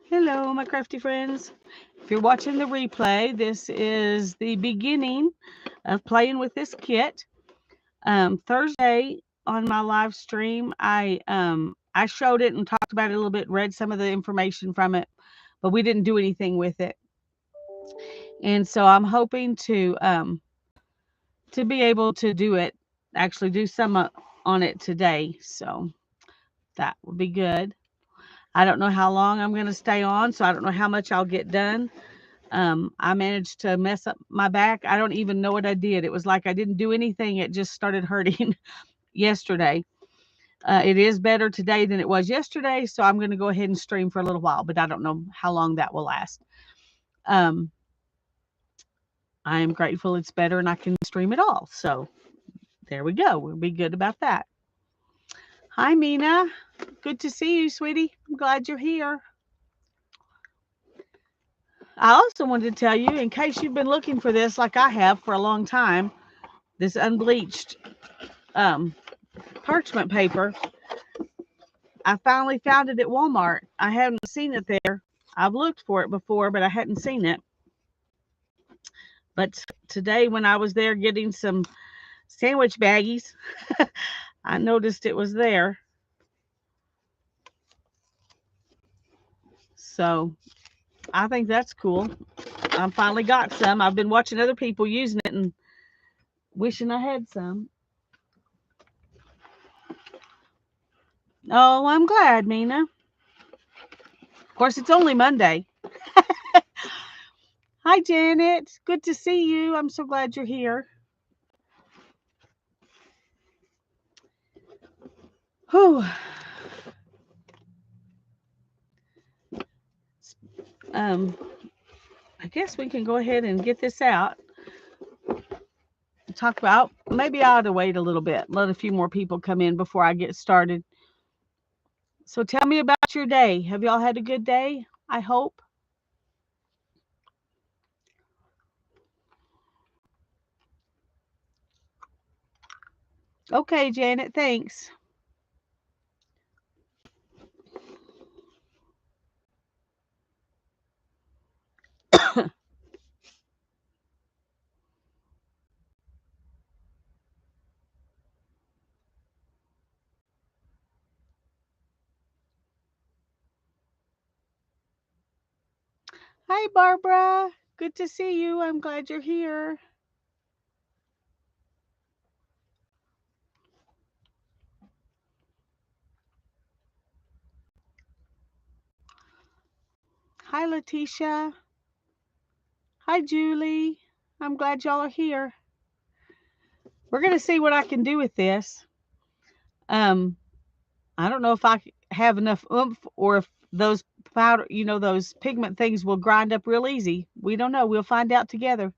Hello, my crafty friends. If you're watching the replay, this is the beginning of playing with this kit. Thursday on my live stream, I showed it and talked about it a little bit, read some of the information from it, but we didn't do anything with it. And so I'm hoping to be able to do it, actually do some on it today. So that would be good. I don't know how long I'm going to stay on, so I don't know how much I'll get done. I managed to mess up my back. I don't even know what I did. It was like I didn't do anything. It just started hurting yesterday. It is better today than it was yesterday, so I'm going to go ahead and stream for a little while, but I don't know how long that will last. Um, I am grateful it's better and I can stream it all. So there we go. We'll be good about that. Hi, Mina. Good to see you, sweetie. I'm glad you're here. I also wanted to tell you, in case you've been looking for this like I have for a long time, this unbleached um, parchment paper. I finally found it at Walmart. I hadn't seen it there. I've looked for it before, but I hadn't seen it. But today, when I was there getting some sandwich baggies, I noticed it was there. So I think that's cool. I finally got some. I've been watching other people using it and wishing I had some. Oh, I'm glad, Mina. Of course, it's only Monday. Hi, Janet. Good to see you. I'm so glad you're here. Whew. Um, I guess we can go ahead and get this out. Talk about maybe I ought to wait a little bit, let a few more people come in before I get started. So tell me about your day. Have y'all had a good day? I hope. Okay, Janet, thanks. Hi, Barbara. Good to see you. I'm glad you're here. Hi, Letitia. Hi, Julie. I'm glad y'all are here. We're going to see what I can do with this. Um, I don't know if I have enough oomph or if those powder, those pigment things will grind up real easy. We don't know. We'll find out together.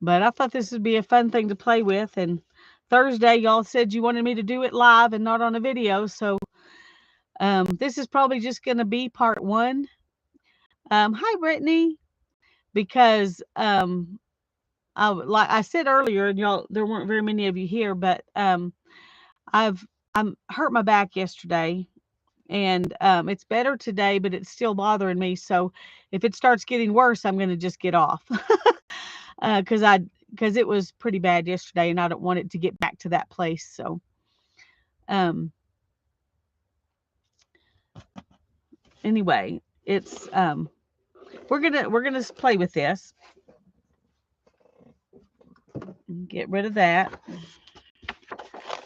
But I thought this would be a fun thing to play with. And Thursday, y'all said you wanted me to do it live and not on a video. So this is probably just going to be part one. Hi, Brittany. Because like I said earlier, and y'all, there weren't very many of you here, but I've I'm hurt my back yesterday, and it's better today, but it's still bothering me. So if it starts getting worse, I'm going to just get off because because it was pretty bad yesterday, and I don't want it to get back to that place. So um, anyway, it's we're gonna play with this. Get rid of that,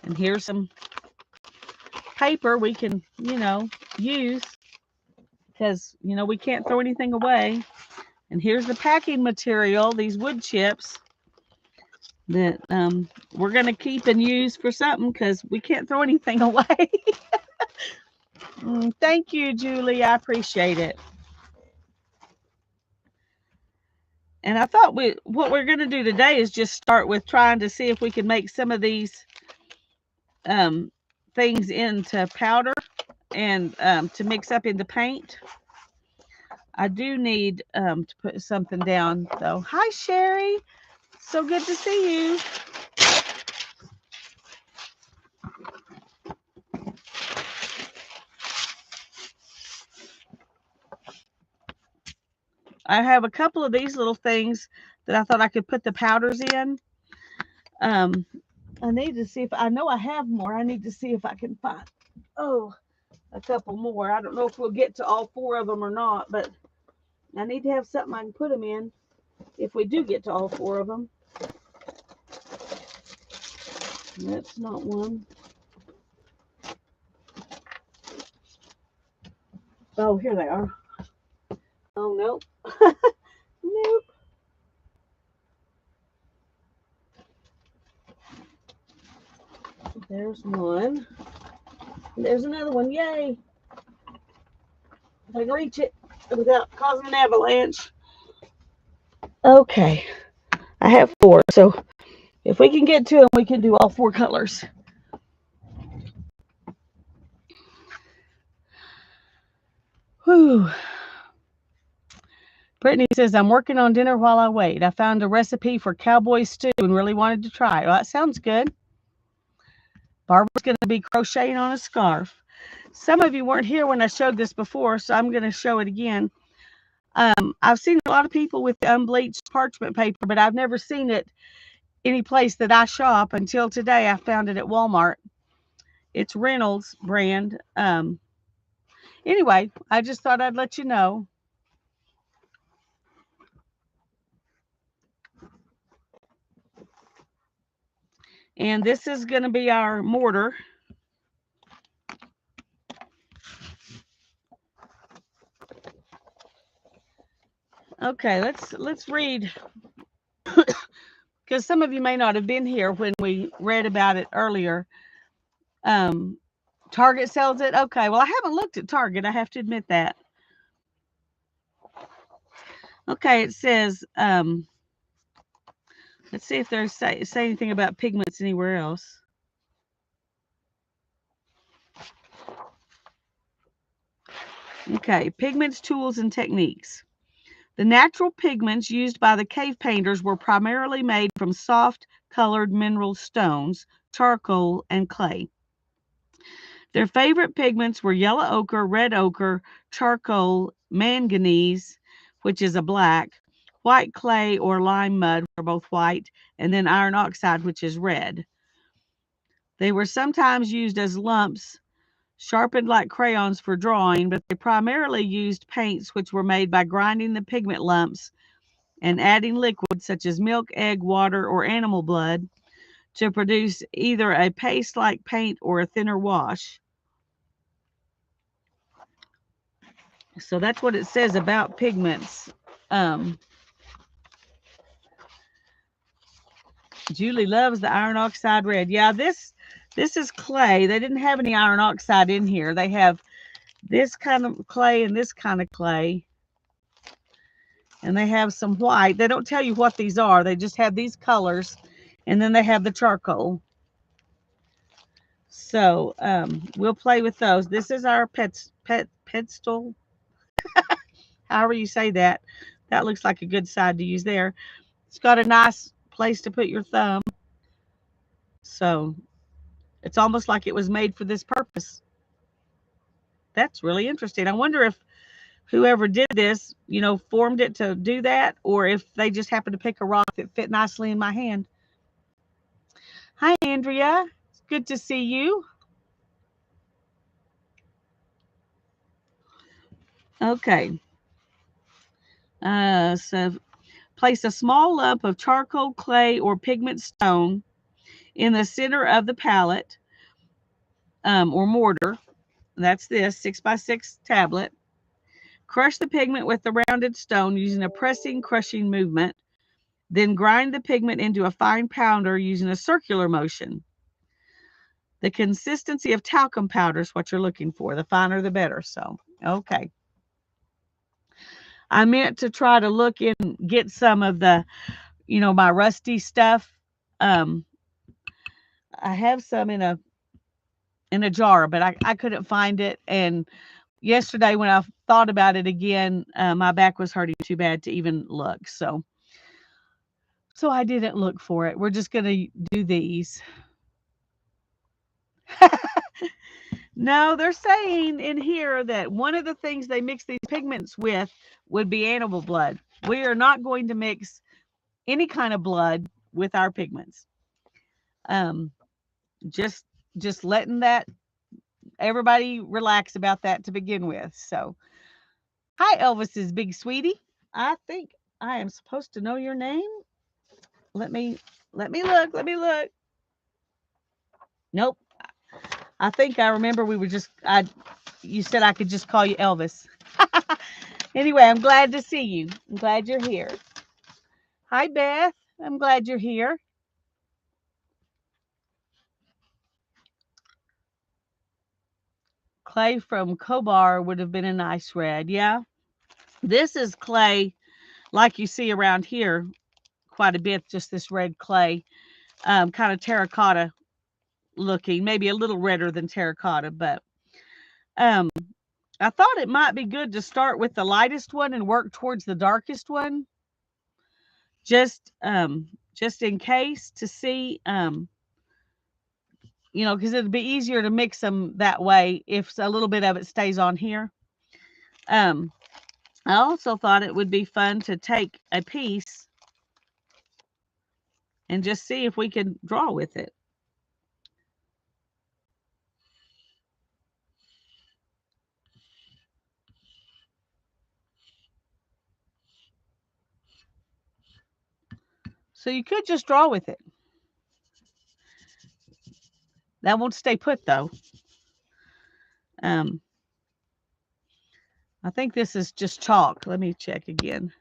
and here's some paper we can use because we can't throw anything away. And here's the packing material, these wood chips that we're going to keep and use for something because we can't throw anything away. Thank you, Julie. I appreciate it. And I thought what we're going to do today is just start with trying to see if we can make some of these um, things into powder and to mix up into paint. I do need to put something down, though. Hi, Sherry. So good to see you. I have a couple of these little things that I thought I could put the powders in. Um, I need to see if I know I have more. I need to see if I can find a couple more. I don't know if we'll get to all 4 of them or not, but I need to have something I can put them in if we do get to all 4 of them. That's not one. Oh, here they are. Oh, nope. Nope. There's one. There's another one. Yay. If I can reach it without causing an avalanche. Okay. I have 4. So if we can get to them, we can do all 4 colors. Whew. Brittany says, I'm working on dinner while I wait. I found a recipe for cowboy stew and really wanted to try it. Well, that sounds good. Barbara's going to be crocheting on a scarf. Some of you weren't here when I showed this before, so I'm going to show it again. I've seen a lot of people with unbleached parchment paper, but I've never seen it any place that I shop until today. I found it at Walmart. It's Reynolds brand. Anyway, I just thought I'd let you know. And this is going to be our mortar. Okay, let's read, because some of you may not have been here when we read about it earlier. Target sells it. Okay, well, I haven't looked at Target. I have to admit that. Okay, it says, let's see if there's say anything about pigments anywhere else. Okay, pigments, tools, and techniques. The natural pigments used by the cave painters were primarily made from soft colored mineral stones, charcoal, and clay. Their favorite pigments were yellow ochre, red ochre, charcoal, manganese, which is a black, white clay or lime mud, which are both white, and then iron oxide, which is red. They were sometimes used as lumps, sharpened like crayons for drawing, but they primarily used paints which were made by grinding the pigment lumps and adding liquids such as milk, egg, water, or animal blood to produce either a paste-like paint or a thinner wash. So that's what it says about pigments. Julie loves the iron oxide red. Yeah, this is clay. They didn't have any iron oxide in here. They have this kind of clay and this kind of clay. And they have some white. They don't tell you what these are. They just have these colors. And then they have the charcoal. So we'll play with those. This is our pedestal. However you say that. That looks like a good side to use there. It's got a nice place to put your thumb. So it's almost like it was made for this purpose. That's really interesting. I wonder if whoever did this, formed it to do that, or if they just happened to pick a rock that fit nicely in my hand. Hi, Andrea. It's good to see you. Okay. So place a small lump of charcoal, clay, or pigment stone in the center of the palette or mortar. That's this 6x6 tablet. Crush the pigment with the rounded stone using a pressing, crushing movement. Then grind the pigment into a fine powder using a circular motion. The consistency of talcum powder is what you're looking for. The finer, the better. So, okay. I meant to try to look and get some of the, my rusty stuff. I have some in a jar, but I couldn't find it. And yesterday when I thought about it again, my back was hurting too bad to even look. So I didn't look for it. We're just going to do these. No, they're saying in here that one of the things they mix these pigments with would be animal blood. We are not going to mix any kind of blood with our pigments. Um, just just letting that everybody relax about that to begin with. So, hi Elvis's big sweetie. I think I am supposed to know your name. Let me look. Let me look. Nope. I think I remember we were just you said I could just call you Elvis. Anyway, I'm glad to see you. I'm glad you're here. Hi Beth. I'm glad you're here. Clay from Kobar would have been a nice red. Yeah. This is clay like you see around here quite a bit, just this red clay, kind of terracotta looking, maybe a little redder than terracotta, but um, I thought it might be good to start with the lightest one and work towards the darkest one, just in case to see, because it'd be easier to mix them that way if a little bit of it stays on here. Um, I also thought it would be fun to take a piece and just see if we can draw with it. So you could just draw with it. That won't stay put though. Um, I think this is just chalk. Let me check again.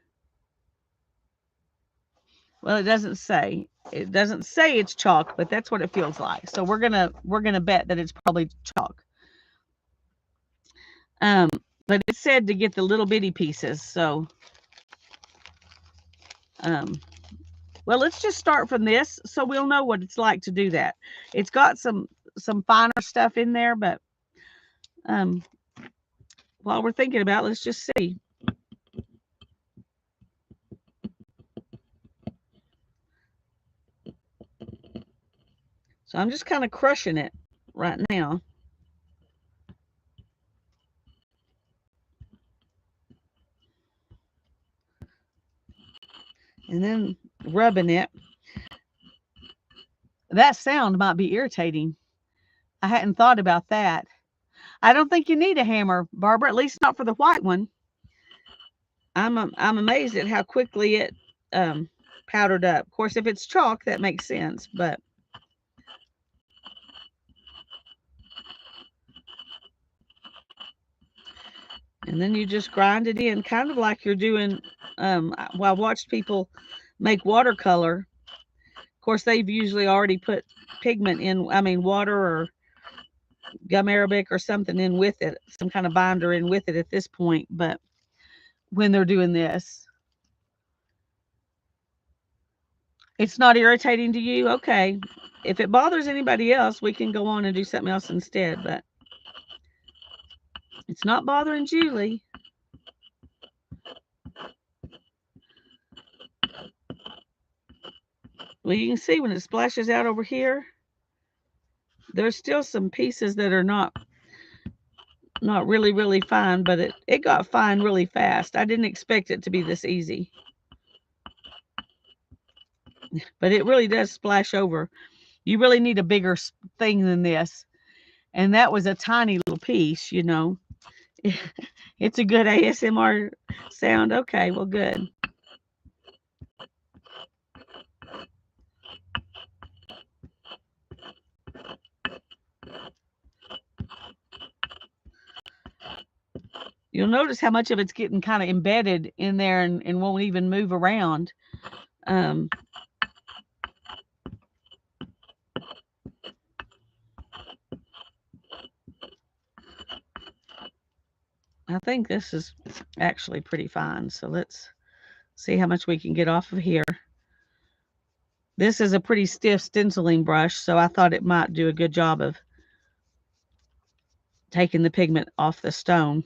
Well, it doesn't say. It doesn't say it's chalk, but that's what it feels like. So we're gonna bet that it's probably chalk. Um, but it said to get the little bitty pieces. So, um, well, let's just start from this, so we'll know what it's like to do that. It's got some finer stuff in there, but um, while we're thinking about it, let's just see. So I'm just kind of crushing it right now. And then rubbing it. That sound might be irritating. I hadn't thought about that. I don't think you need a hammer, Barbara, at least not for the white one. I'm amazed at how quickly it powdered up. Of course, if it's chalk, that makes sense, but and then you just grind it in, kind of like you're doing. Well, I've watched people make watercolor. Of course, they've usually already put pigment in. I mean, water or gum arabic or something in with it, some kind of binder in with it at this point. But when they're doing this, it's not irritating to you? Okay. If it bothers anybody else, we can go on and do something else instead, but it's not bothering Julie. Well, you can see when it splashes out over here, there's still some pieces that are not really, really fine, but it got fine really fast. I didn't expect it to be this easy. But it really does splash over. You really need a bigger thing than this. And that was a tiny little piece, you know. It's a good ASMR sound. Okay, well, good. You'll notice how much of it's getting kind of embedded in there and won't even move around. Um, I think this is actually pretty fine. So let's see how much we can get off of here. This is a pretty stiff stenciling brush, so I thought it might do a good job of taking the pigment off the stone.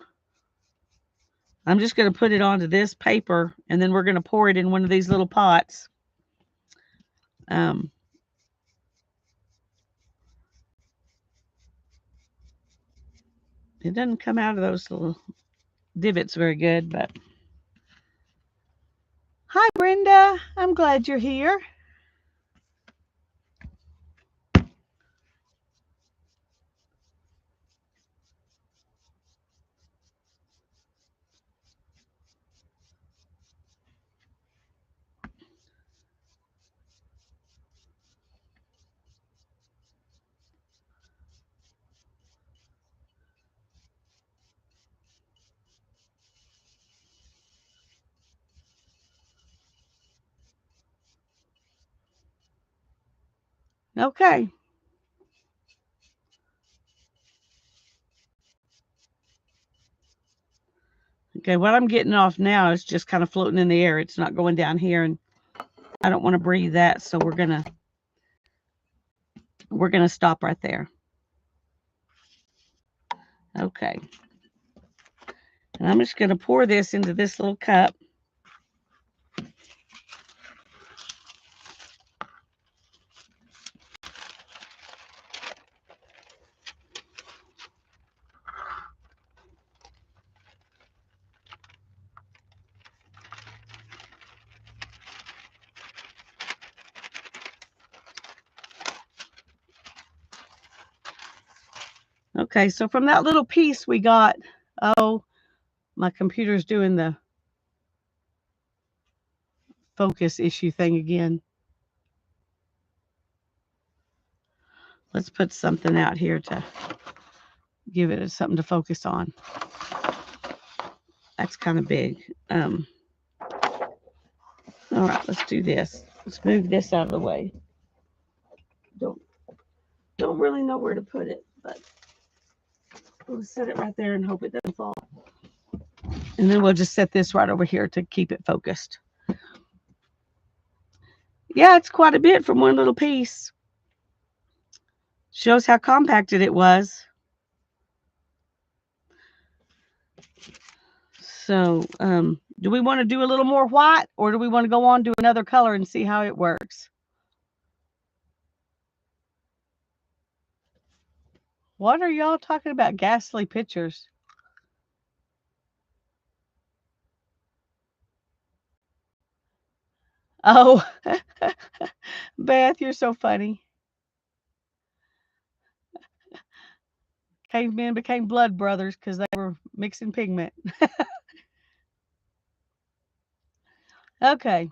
I'm just going to put it onto this paper, and then we're going to pour it in one of these little pots. Um, It doesn't come out of those little divots very good, but hi Brenda, I'm glad you're here. Okay. Okay, what I'm getting off now is just kind of floating in the air. It's not going down here, and I don't want to breathe that, so we're gonna stop right there. Okay. And I'm just gonna pour this into this little cup. Okay, so from that little piece we got, oh, my computer's doing the focus issue thing again. Let's put something out here to give it something to focus on. That's kind of big. All right, let's do this. Let's move this out of the way. Don't really know where to put it, but we'll set it right there and hope it doesn't fall. And then we'll just set this right over here to keep it focused. Yeah, it's quite a bit from one little piece. Shows how compacted it was. So, do we want to do a little more white, or do we want to go on to another color and see how it works? What are y'all talking about? Ghastly pictures. Oh, Beth, you're so funny. Cavemen became blood brothers because they were mixing pigment. Okay.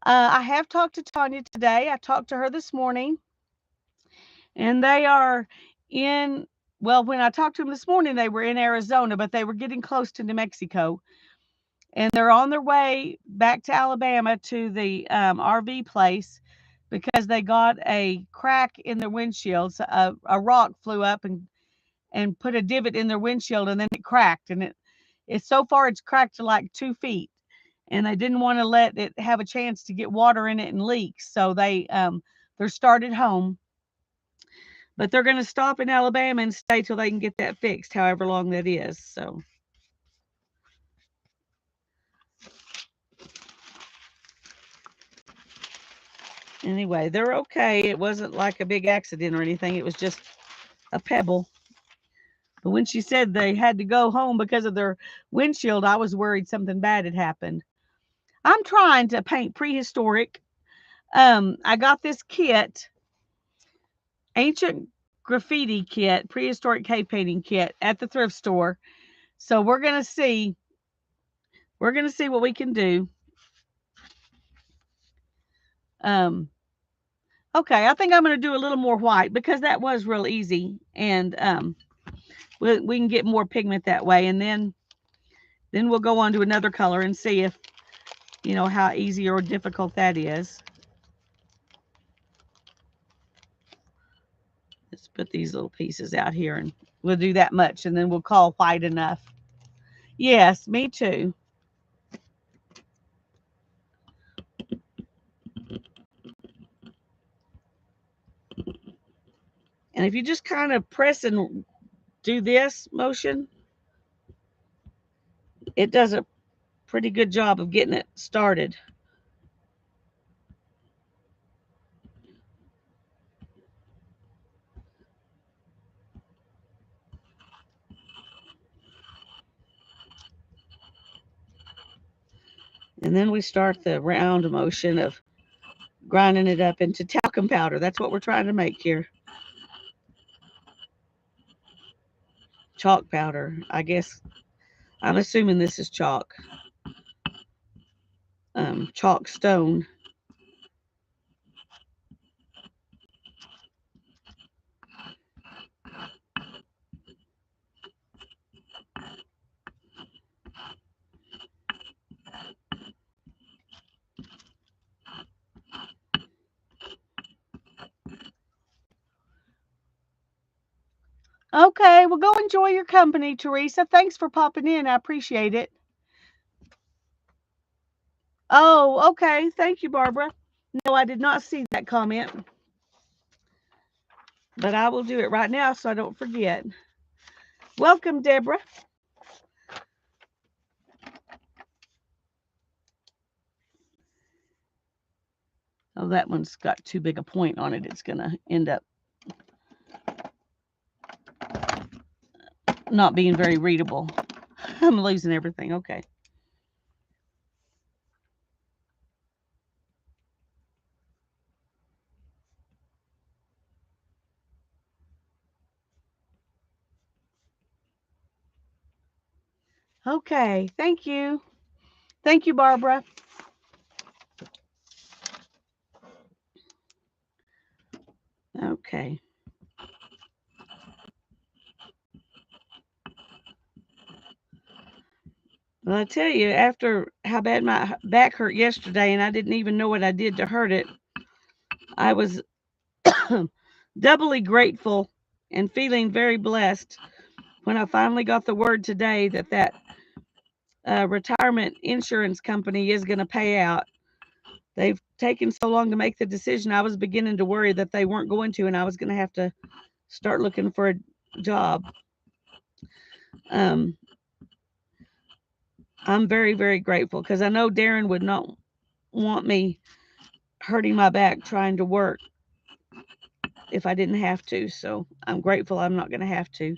I have talked to Tanya today. I talked to her this morning, and they are in, well, when I talked to them this morning, they were in Arizona, but they were getting close to New Mexico. And they're on their way back to Alabama to the RV place because they got a crack in their windshield. So a rock flew up and put a divot in their windshield, and then it cracked. And it's so far it's cracked to like 2 feet. And they didn't want to let it have a chance to get water in it and leak. So they're started home. But they're going to stop in Alabama and stay till they can get that fixed, however long that is. So. Anyway, they're okay. It wasn't like a big accident or anything. It was just a pebble. But when she said they had to go home because of their windshield, I was worried something bad had happened. I'm trying to paint prehistoric. I got this kit, Ancient Graffiti Kit, Prehistoric Cave Painting Kit at the thrift store. So we're going to see what we can do. Okay, I think I'm going to do a little more white because that was real easy, and we can get more pigment that way, and then we'll go on to another color and see if, how easy or difficult that is. Let's put these little pieces out here, and we'll do that much, and then we'll call white enough. Yes, me too. And if you just kind of press and do this motion, it does a pretty good job of getting it started. And then we start the round motion of grinding it up into talcum powder. That's what we're trying to make here. Chalk powder. I guess I'm assuming this is chalk. Chalk stone. Okay, well, go enjoy your company, Teresa. Thanks for popping in. I appreciate it. Oh, okay. Thank you, Barbara. No, I did not see that comment, but I will do it right now so I don't forget. Welcome, Deborah. Oh, that one's got too big a point on it. It's going to end up not being very readable. I'm losing everything. Okay. Okay. Thank you. Thank you, Barbara. Okay. Well, I tell you, after how bad my back hurt yesterday, and I didn't even know what I did to hurt it, I was doubly grateful and feeling very blessed when I finally got the word today that retirement insurance company is going to pay out. They've taken so long to make the decision. I was beginning to worry that they weren't going to, and I was going to have to start looking for a job. I'm very, very grateful because I know Darren would not want me hurting my back trying to work if I didn't have to. So I'm grateful I'm not going to have to.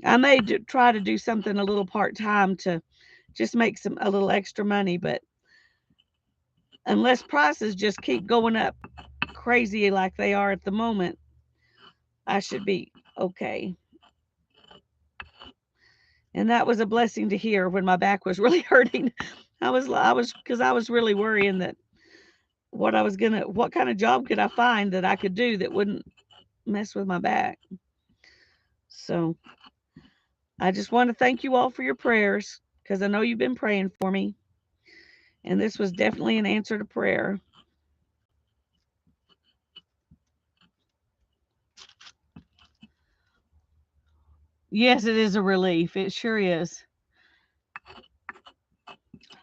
I may try to do something a little part-time to just make a little extra money, but unless prices just keep going up crazy like they are at the moment, I should be okay. And that was a blessing to hear when my back was really hurting. I was really worrying that what kind of job could I find that I could do that wouldn't mess with my back. So I just want to thank you all for your prayers because I know you've been praying for me. And this was definitely an answer to prayer. Yes, it is a relief. It sure is.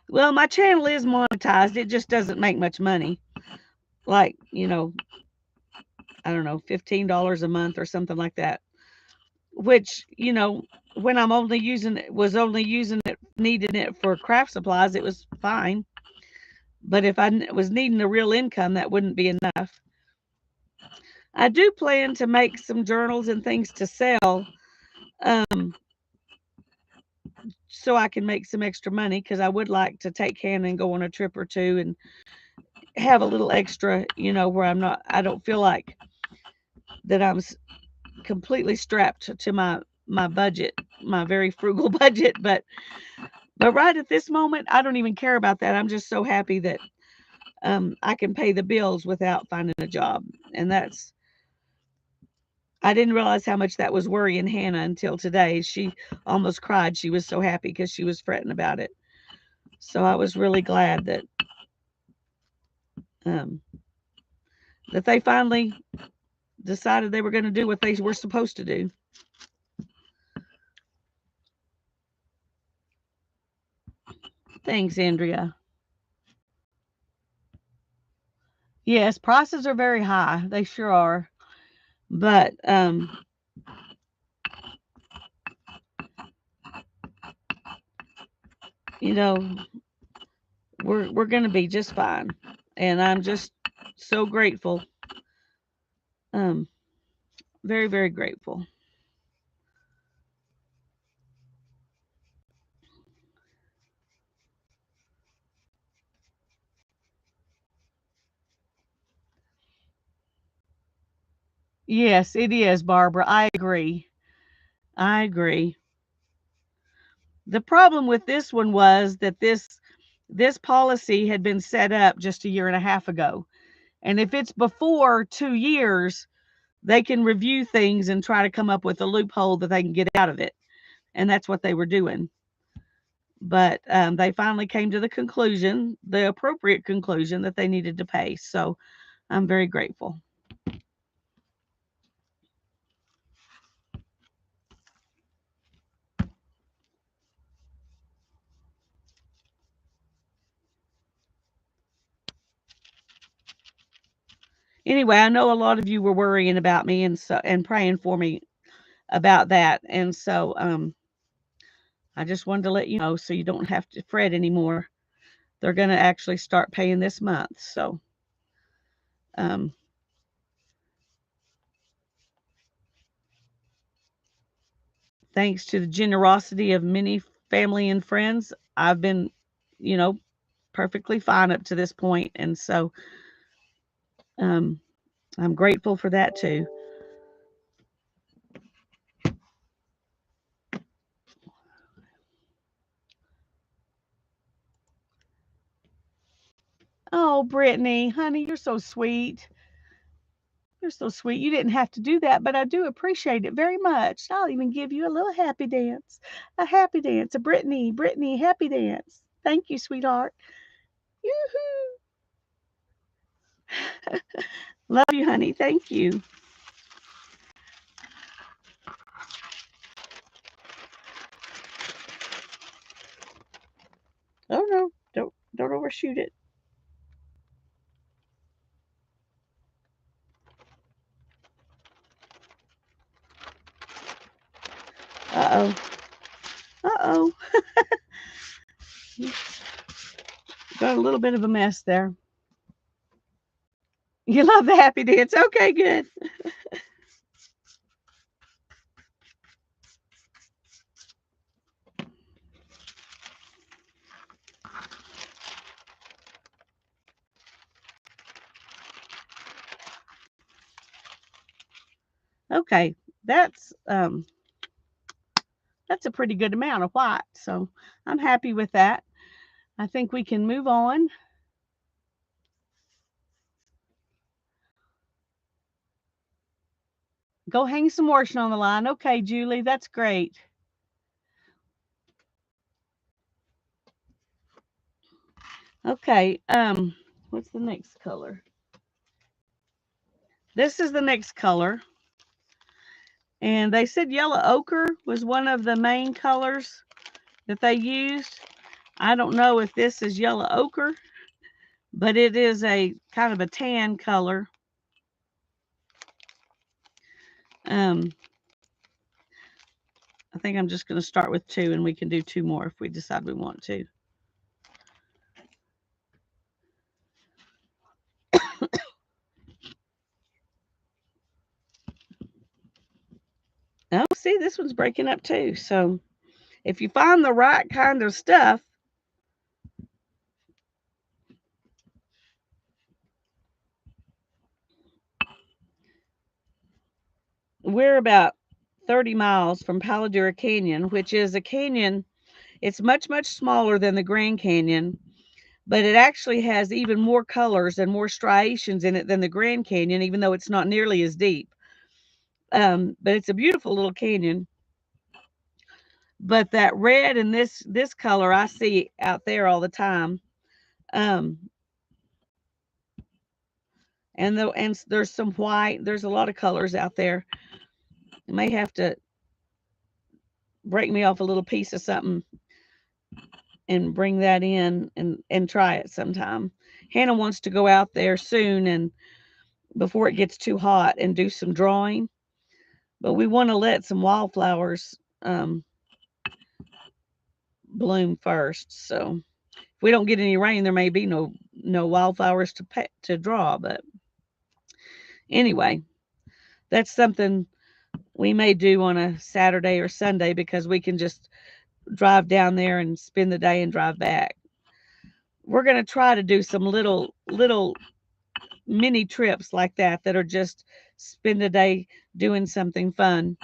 Well, my channel is monetized. It just doesn't make much money. Like, I don't know, $15 a month or something like that. Which, when I'm only using it, needing it for craft supplies, it was fine. But if I was needing a real income, that wouldn't be enough. I do plan to make some journals and things to sell, so I can make some extra money because I would like to take Hannah and go on a trip or two and have a little extra, where I don't feel like that I'm completely strapped to my budget, my very frugal budget. But right at this moment, I don't even care about that. I'm just so happy that I can pay the bills without finding a job, and I didn't realize how much that was worrying Hannah until today. She almost cried. She was so happy because she was fretting about it. So I was really glad um, that they finally decided they were going to do what they were supposed to do. Thanks, Andrea. Yes, prices are very high. They sure are. But you know, we're going to be just fine. And I'm just so grateful. Um very, very grateful. Yes, it is, Barbara. I agree. I agree. The problem with this one was that this policy had been set up just a year and a half ago. And if it's before 2 years, they can review things and try to come up with a loophole that they can get out of it. And that's what they were doing. But they finally came to the conclusion, the appropriate conclusion, that they needed to pay. So I'm very grateful. Anyway, I know a lot of you were worrying about me and praying for me about that. And so I just wanted to let you know so you don't have to fret anymore. They're going to actually start paying this month. So um, thanks to the generosity of many family and friends, I've been, you know, perfectly fine up to this point. And so um, I'm grateful for that too. Oh, Brittany, honey, you're so sweet. You're so sweet. You didn't have to do that, but I do appreciate it very much. I'll even give you a little happy dance. A happy dance. A Brittany, Brittany, happy dance. Thank you, sweetheart. Yoo-hoo. Love you, honey. Thank you. Oh no, don't overshoot it. Uh-oh. Uh-oh. Got a little bit of a mess there. You love the happy dance. Okay, good. Okay, that's a pretty good amount of white, so I'm happy with that. I think we can move on. Go hang some washing on the line. Okay, Julie, that's great. Okay, what's the next color? This is the next color. And they said yellow ochre was one of the main colors that they used. I don't know if this is yellow ochre, but it is a kind of a tan color. Um, I think I'm just going to start with 2 and we can do 2 more if we decide we want to. Oh, see, this one's breaking up too. So if you find the right kind of stuff, we're about 30 miles from Paladura Canyon, which is a canyon. It's much, much smaller than the Grand Canyon, but it actually has even more colors and more striations in it than the Grand Canyon, even though it's not nearly as deep. But it's a beautiful little canyon. But that red and this color I see out there all the time. Um, and there's some white. There's a lot of colors out there. You may have to break me off a little piece of something and bring that in and try it sometime. Hannah wants to go out there soon and before it gets too hot and do some drawing. But we want to let some wildflowers bloom first. So if we don't get any rain, there may be no wildflowers to draw. But anyway, that's something we may do on a Saturday or Sunday because we can just drive down there and spend the day and drive back. We're going to try to do some little mini trips like that that are just spend a day doing something fun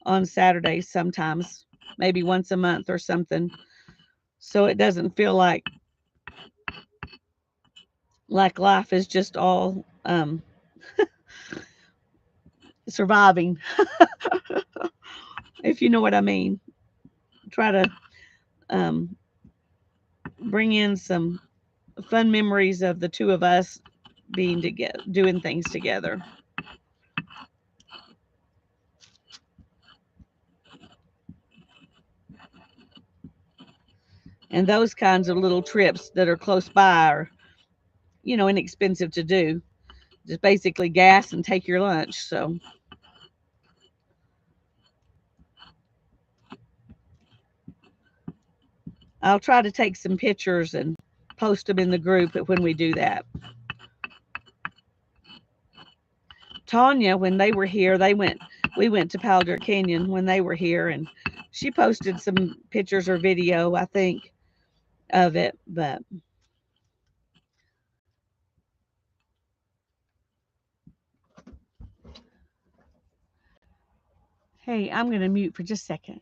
on Saturdays sometimes, maybe once a month or something. So it doesn't feel like life is just all surviving, if you know what I mean. Try to um, bring in some fun memories of the two of us being together, doing things together. And those kinds of little trips that are close by are, inexpensive to do. Just basically gas and take your lunch. So I'll try to take some pictures and post them in the group when we do that. Tanya, when they were here, we went to Powder Canyon when they were here, and she posted some pictures or video, I think, of it. But hey, I'm going to mute for just a second.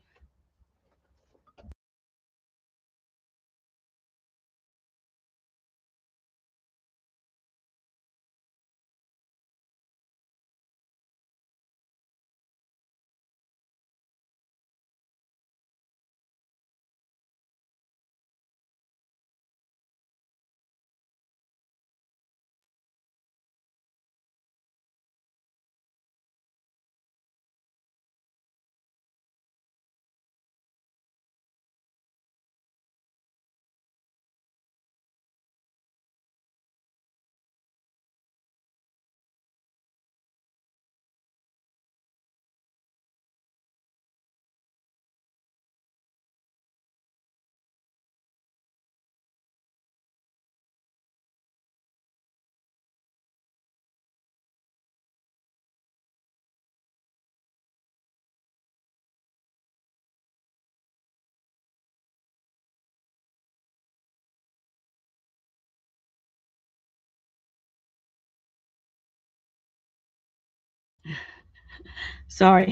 Sorry,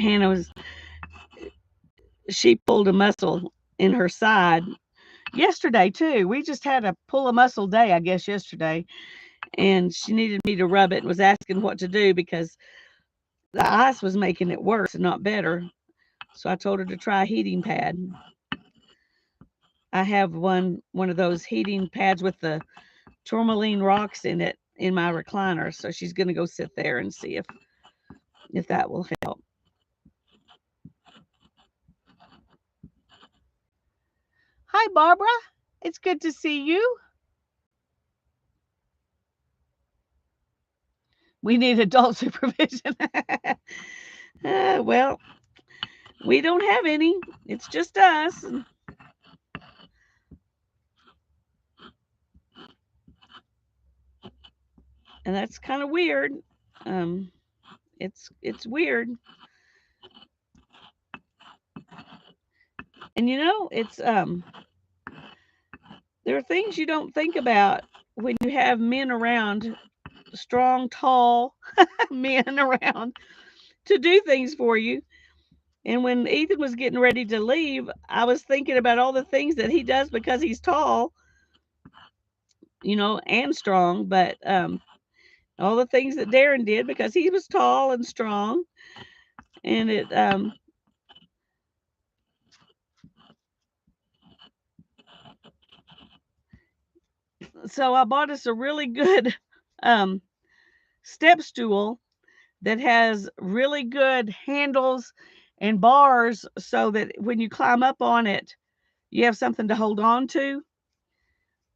she pulled a muscle in her side yesterday too. We just had a pull a muscle day, I guess, yesterday, and she needed me to rub it and was asking what to do because the ice was making it worse and not better. So I told her to try a heating pad. I have one of those heating pads with the tourmaline rocks in it in my recliner, so she's going to go sit there and see if that will help. Hi, Barbara. It's good to see you. We need adult supervision. Well, we don't have any. It's just us. And that's kind of weird. Um, it's weird, and it's there are things you don't think about when you have men around, strong, tall men around to do things for you. And when Ethan was getting ready to leave, I was thinking about all the things that he does because he's tall, and strong, but all the things that Darren did because he was tall and strong. And so I bought us a really good um, step stool that has really good handles and bars so that when you climb up on it, you have something to hold on to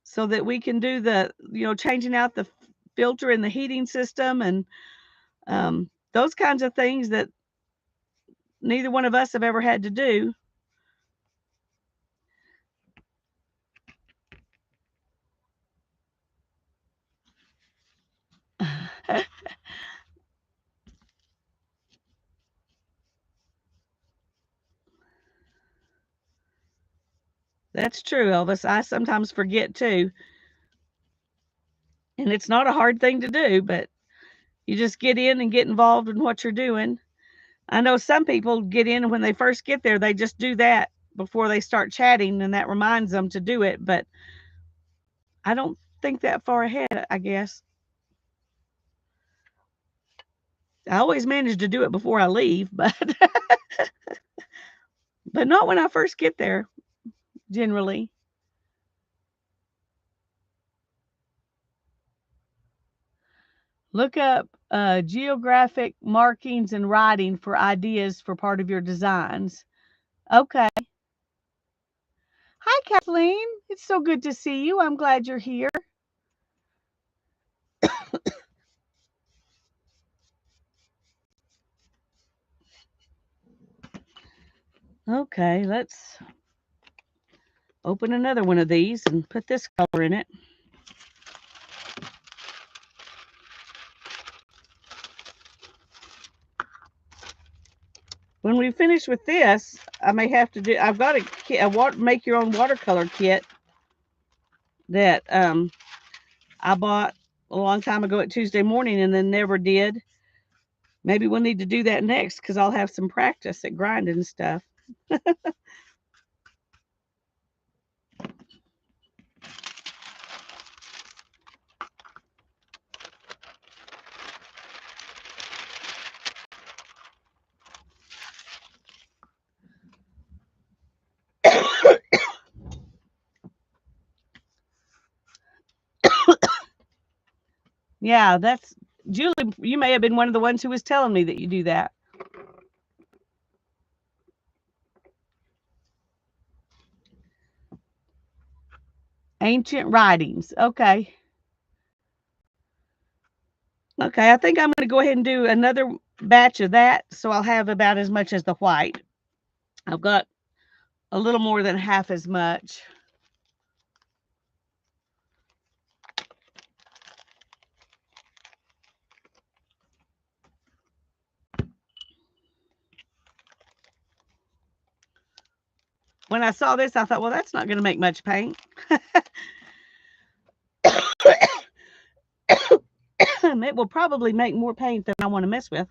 so that we can do the, changing out the filter in the heating system and those kinds of things that neither one of us have ever had to do. That's true, Elvis. I sometimes forget too. And it's not a hard thing to do, but you just get in and get involved in what you're doing. I know some people get in and when they first get there, they just do that before they start chatting, and that reminds them to do it. But I don't think that far ahead, I guess. I always manage to do it before I leave, but but not when I first get there, generally. Look up geographic markings and writing for ideas for part of your designs. Okay. Hi, Kathleen. It's so good to see you. I'm glad you're here. Okay, let's open another one of these and put this color in it. When we finish with this, I may have to do, I've got a make your own watercolor kit that I bought a long time ago at Tuesday morning and then never did. Maybe we'll need to do that next because I'll have some practice at grinding stuff. Yeah, that's Julie. You may have been one of the ones who was telling me that you do that. Ancient writings. Okay. Okay, I think I'm going to go ahead and do another batch of that so I'll have about as much as the white. I've got a little more than half as much. When I saw this, I thought, well, that's not going to make much paint. It will probably make more paint than I want to mess with,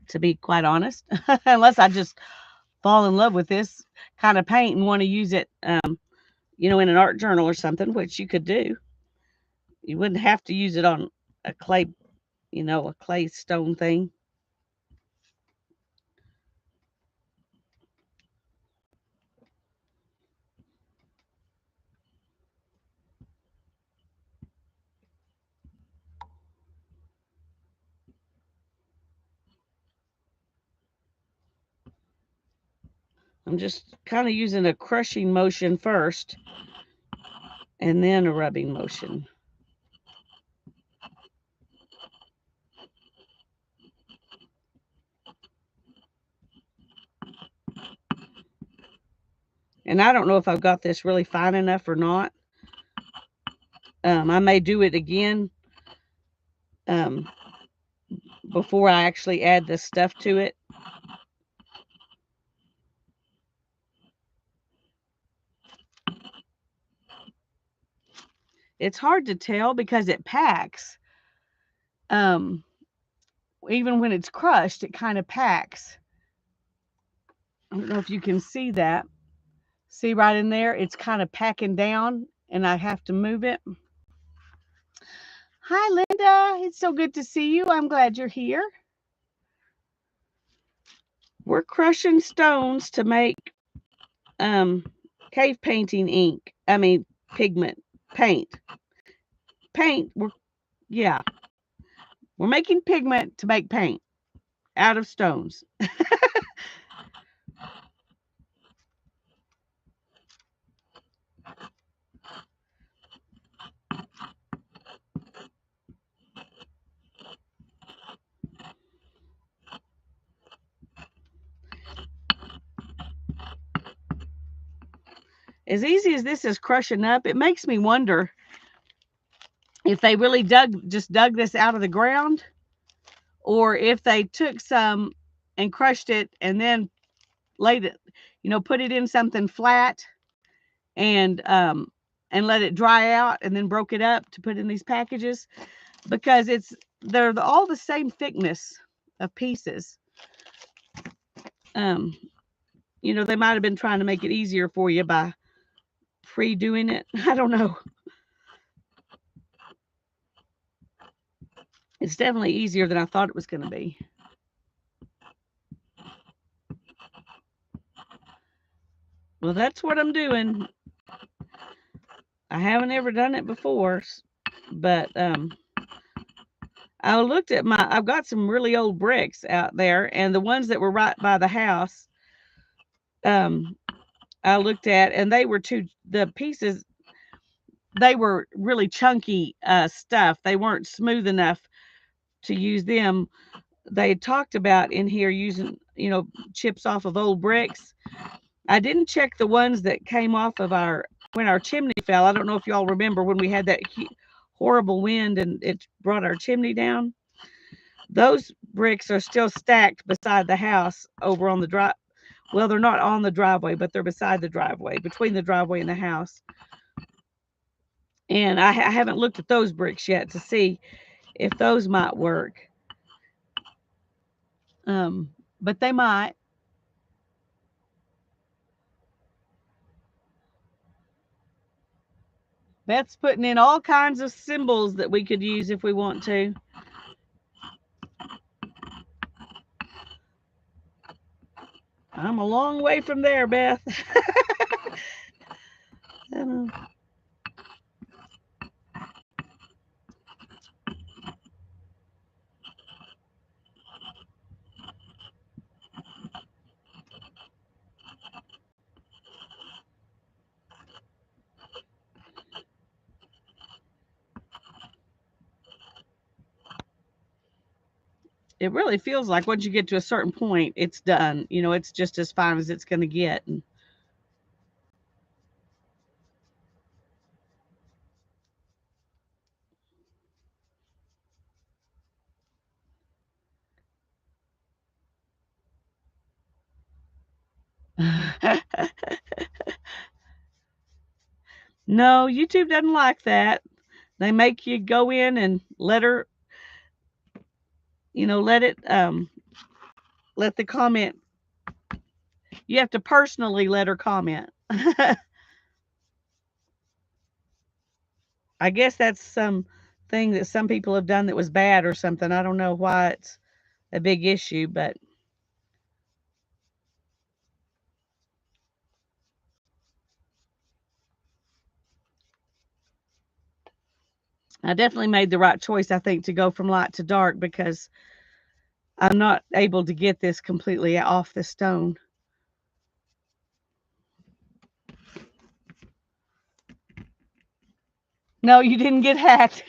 to be quite honest, unless I just fall in love with this kind of paint and want to use it, in an art journal or something, which you could do. You wouldn't have to use it on a clay, a clay stone thing. I'm just kind of using a crushing motion first and then a rubbing motion. And I don't know if I've got this really fine enough or not. I may do it again um, before I actually add the stuff to it. It's hard to tell because it packs. Um, Even when it's crushed, it kind of packs. I don't know if you can see that. See right in there? It's kind of packing down and I have to move it. Hi, Linda. It's so good to see you. I'm glad you're here. We're crushing stones to make cave painting ink. I mean, pigment, paint. Paint, yeah. We're making pigment to make paint out of stones. As easy as this is crushing up, it makes me wonder if they really just dug this out of the ground, or if they took some and crushed it and then laid it, put it in something flat and and let it dry out and then broke it up to put in these packages, because they're all the same thickness of pieces. You know, they might have been trying to make it easier for you by pre-doing it. I don't know. It's definitely easier than I thought it was going to be. Well, that's what I'm doing. I haven't ever done it before, but I looked at I've got some really old bricks out there, and the ones that were right by the house, I looked at, and the pieces, they were really chunky stuff. They weren't smooth enough to use them. They talked about in here using, you know, chips off of old bricks. I didn't check the ones that came off of when our chimney fell. I don't know if y'all remember when we had that horrible wind and it brought our chimney down. Those bricks are still stacked beside the house over on the drive. Well, they're not on the driveway, but they're beside the driveway, between the driveway and the house. And I haven't looked at those bricks yet to see if those might work. But they might. Beth's putting in all kinds of symbols that we could use if we want to. I'm a long way from there, Beth. It really feels like once you get to a certain point, it's done. You know, it's just as fine as it's going to get. No, YouTube doesn't like that. They make you go in and let her, you know, let the comment. You have to personally let her comment. I guess that's some thing that some people have done that was bad or something. I don't know why it's a big issue, but I definitely made the right choice, I think, to go from light to dark, because I'm not able to get this completely off the stone. No, you didn't get hacked.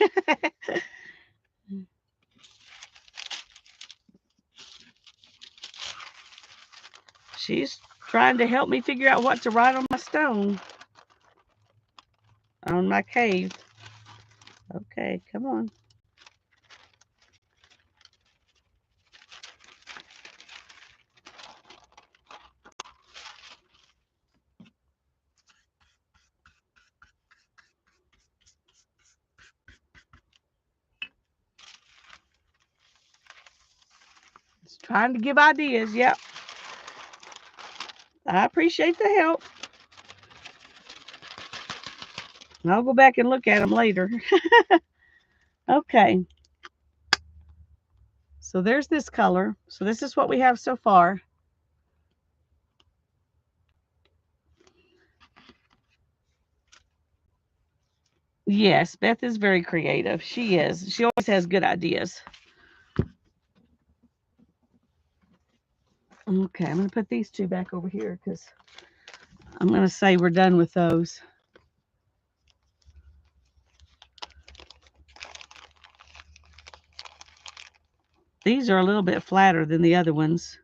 She's trying to help me figure out what to write on my stone, on my cave. Okay, come on. Just trying to give ideas. Yep. I appreciate the help. I'll go back and look at them later. Okay. So there's this color. So this is what we have so far. Yes, Beth is very creative. She is. She always has good ideas. Okay, I'm going to put these two back over here because I'm going to say we're done with those. These are a little bit flatter than the other ones.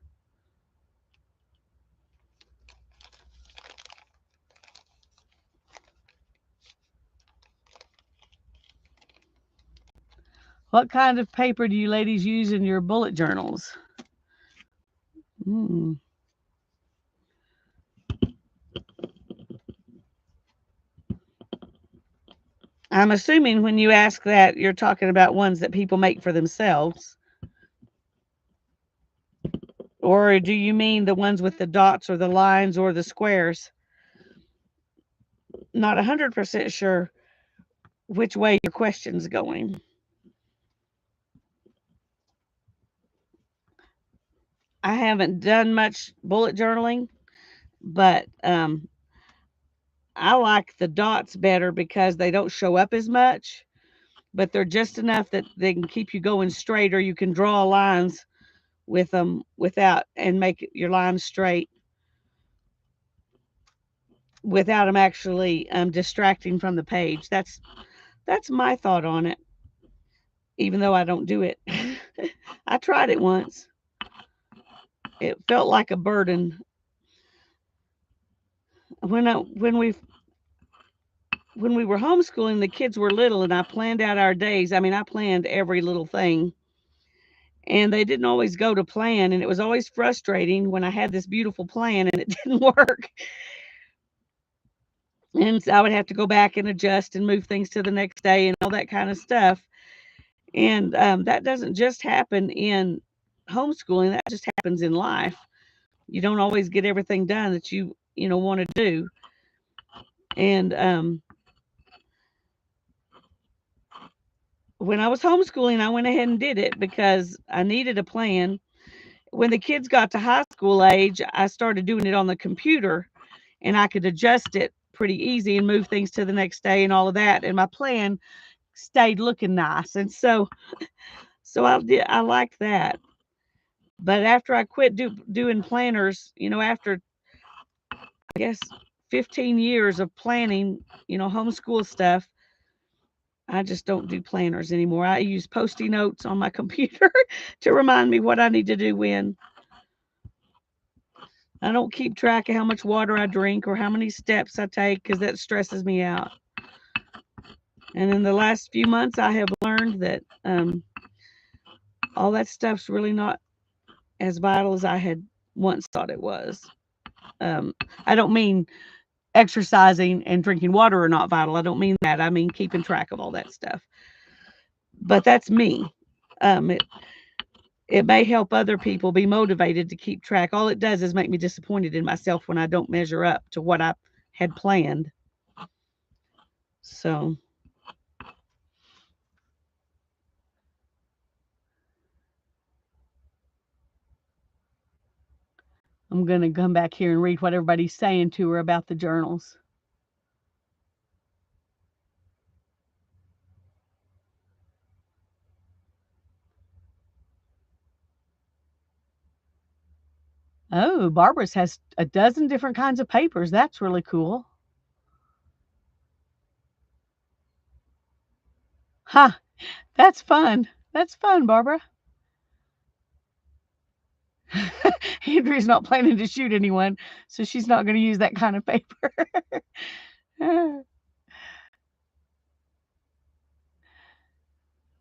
What kind of paper do you ladies use in your bullet journals? I'm assuming when you ask that, you're talking about ones that people make for themselves. Or do you mean the ones with the dots or the lines or the squares? Not 100% sure which way your question's going. I haven't done much bullet journaling, but I like the dots better because they don't show up as much, but they're just enough that they can keep you going straight, or you can draw lines with them without and make your lines straight without them actually distracting from the page. That's my thought on it, even though I don't do it. I tried it once. It felt like a burden. When we were homeschooling, the kids were little, and I planned out our days. I mean, I planned every little thing, and they didn't always go to plan, and it was always frustrating when I had this beautiful plan and it didn't work. And so I would have to go back and adjust and move things to the next day and all that kind of stuff. And that doesn't just happen in homeschooling, that just happens in life. You don't always get everything done that you want to do. And when I was homeschooling, I went ahead and did it because I needed a plan. When the kids got to high school age, I started doing it on the computer, and I could adjust it pretty easy and move things to the next day and all of that. And my plan stayed looking nice. And so I liked that. But after I quit doing planners, after I guess 15 years of planning, homeschool stuff, I just don't do planners anymore. I use Post-it notes on my computer to remind me what I need to do when. I don't keep track of how much water I drink or how many steps I take because that stresses me out. And in the last few months, I have learned that all that stuff's really not as vital as I had once thought it was. I don't mean exercising and drinking water are not vital. I don't mean that. I mean keeping track of all that stuff. But that's me. It may help other people be motivated to keep track. All it does is make me disappointed in myself when I don't measure up to what I had planned. So I'm going to come back here and read what everybody's saying to her about the journals. Oh, Barbara's has a dozen different kinds of papers. That's really cool. Ha, that's fun. That's fun, Barbara. Andrew's not planning to shoot anyone, so she's not going to use that kind of paper.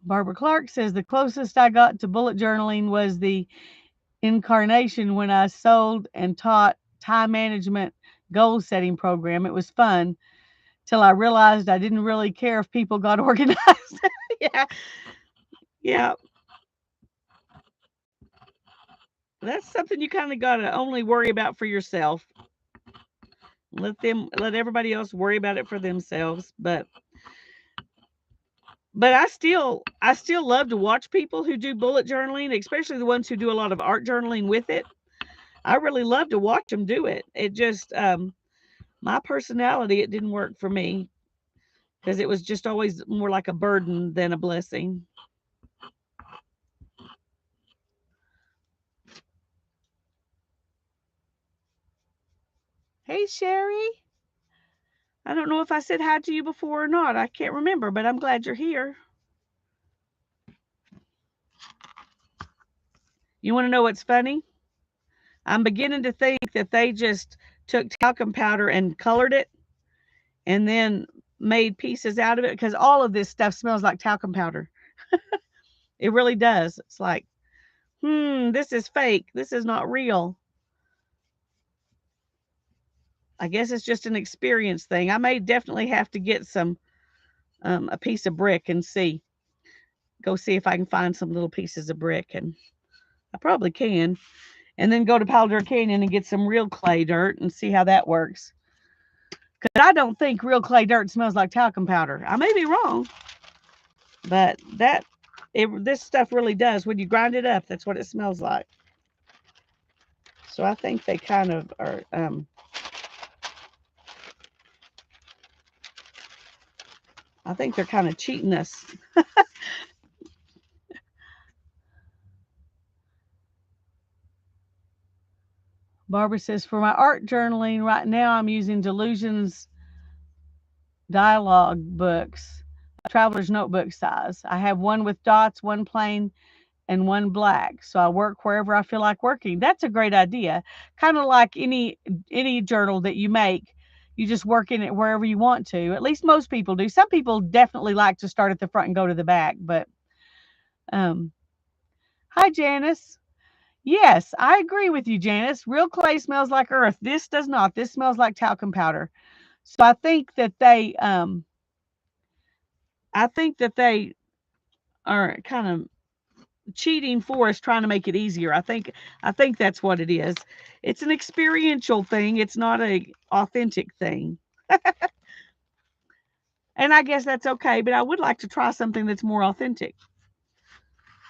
Barbara Clark says the closest I got to bullet journaling was the incarnation when I sold and taught time management goal setting program. It was fun till I realized I didn't really care if people got organized. Yeah, yeah. That's something you kind of got to only worry about for yourself. Let everybody else worry about it for themselves. But I still love to watch people who do bullet journaling, especially the ones who do a lot of art journaling with it. I really love to watch them do it. It just my personality, it didn't work for me because it was just always more like a burden than a blessing. Hey, Sherry. I don't know if I said hi to you before or not. I can't remember, but I'm glad you're here. You want to know what's funny? I'm beginning to think that they just took talcum powder and colored it and then made pieces out of it because all of this stuff smells like talcum powder. It really does. It's like, this is fake. This is not real. I guess it's just an experience thing. I may definitely have to get some a piece of brick and see. Go see if I can find some little pieces of brick, and I probably can. And then go to Powder Canyon and get some real clay dirt and see how that works. Because I don't think real clay dirt smells like talcum powder. I may be wrong, but this stuff really does. When you grind it up, that's what it smells like. So I think they kind of are. I think they're kind of cheating us. Barbara says, for my art journaling right now, I'm using Delusions dialogue books, traveler's notebook size. I have one with dots, one plain, and one black. So I work wherever I feel like working. That's a great idea. Kind of like any journal that you make. You just work in it wherever you want to. At least most people do. Some people definitely like to start at the front and go to the back. But hi, Janice. Yes, I agree with you, Janice. Real clay smells like earth. This does not. This smells like talcum powder. So I think that they are kind of cheating for us, trying to make it easier. I think that's what it is. It's an experiential thing. It's not a authentic thing. And I guess that's okay, but I would like to try something that's more authentic.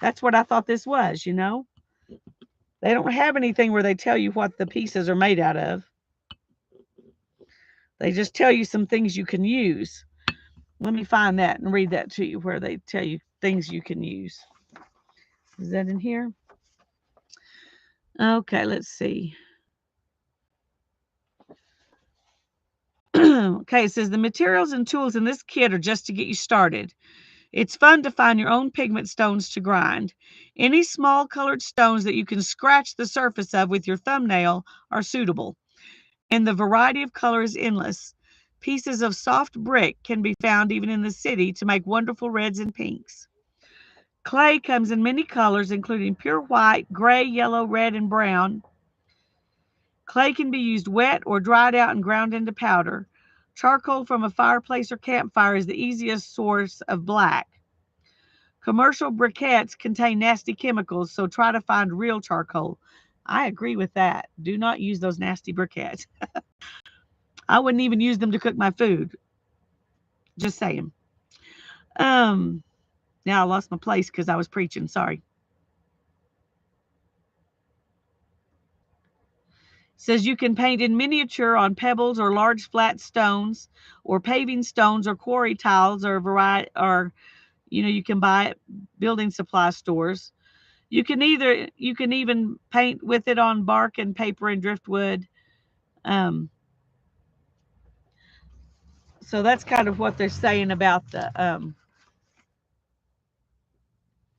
That's what I thought this was, you know? They don't have anything where they tell you what the pieces are made out of. They just tell you some things you can use. Let me find that and read that to you where they tell you things you can use. Is that in here? Okay, let's see. Okay, it says the materials and tools in this kit are just to get you started. It's fun to find your own pigment stones to grind. Any small colored stones that you can scratch the surface of with your thumbnail are suitable. And the variety of color is endless. Pieces of soft brick can be found even in the city to make wonderful reds and pinks. Clay comes in many colors, including pure white, gray, yellow, red, and brown. Clay can be used wet or dried out and ground into powder. Charcoal from a fireplace or campfire is the easiest source of black. Commercial briquettes contain nasty chemicals, so try to find real charcoal. I agree with that. Do not use those nasty briquettes. I wouldn't even use them to cook my food. Just saying. Now I lost my place because I was preaching. Sorry. Says you can paint in miniature on pebbles or large flat stones or paving stones or quarry tiles or variety, or you can buy at building supply stores. You can even paint with it on bark and paper and driftwood. So that's kind of what they're saying about the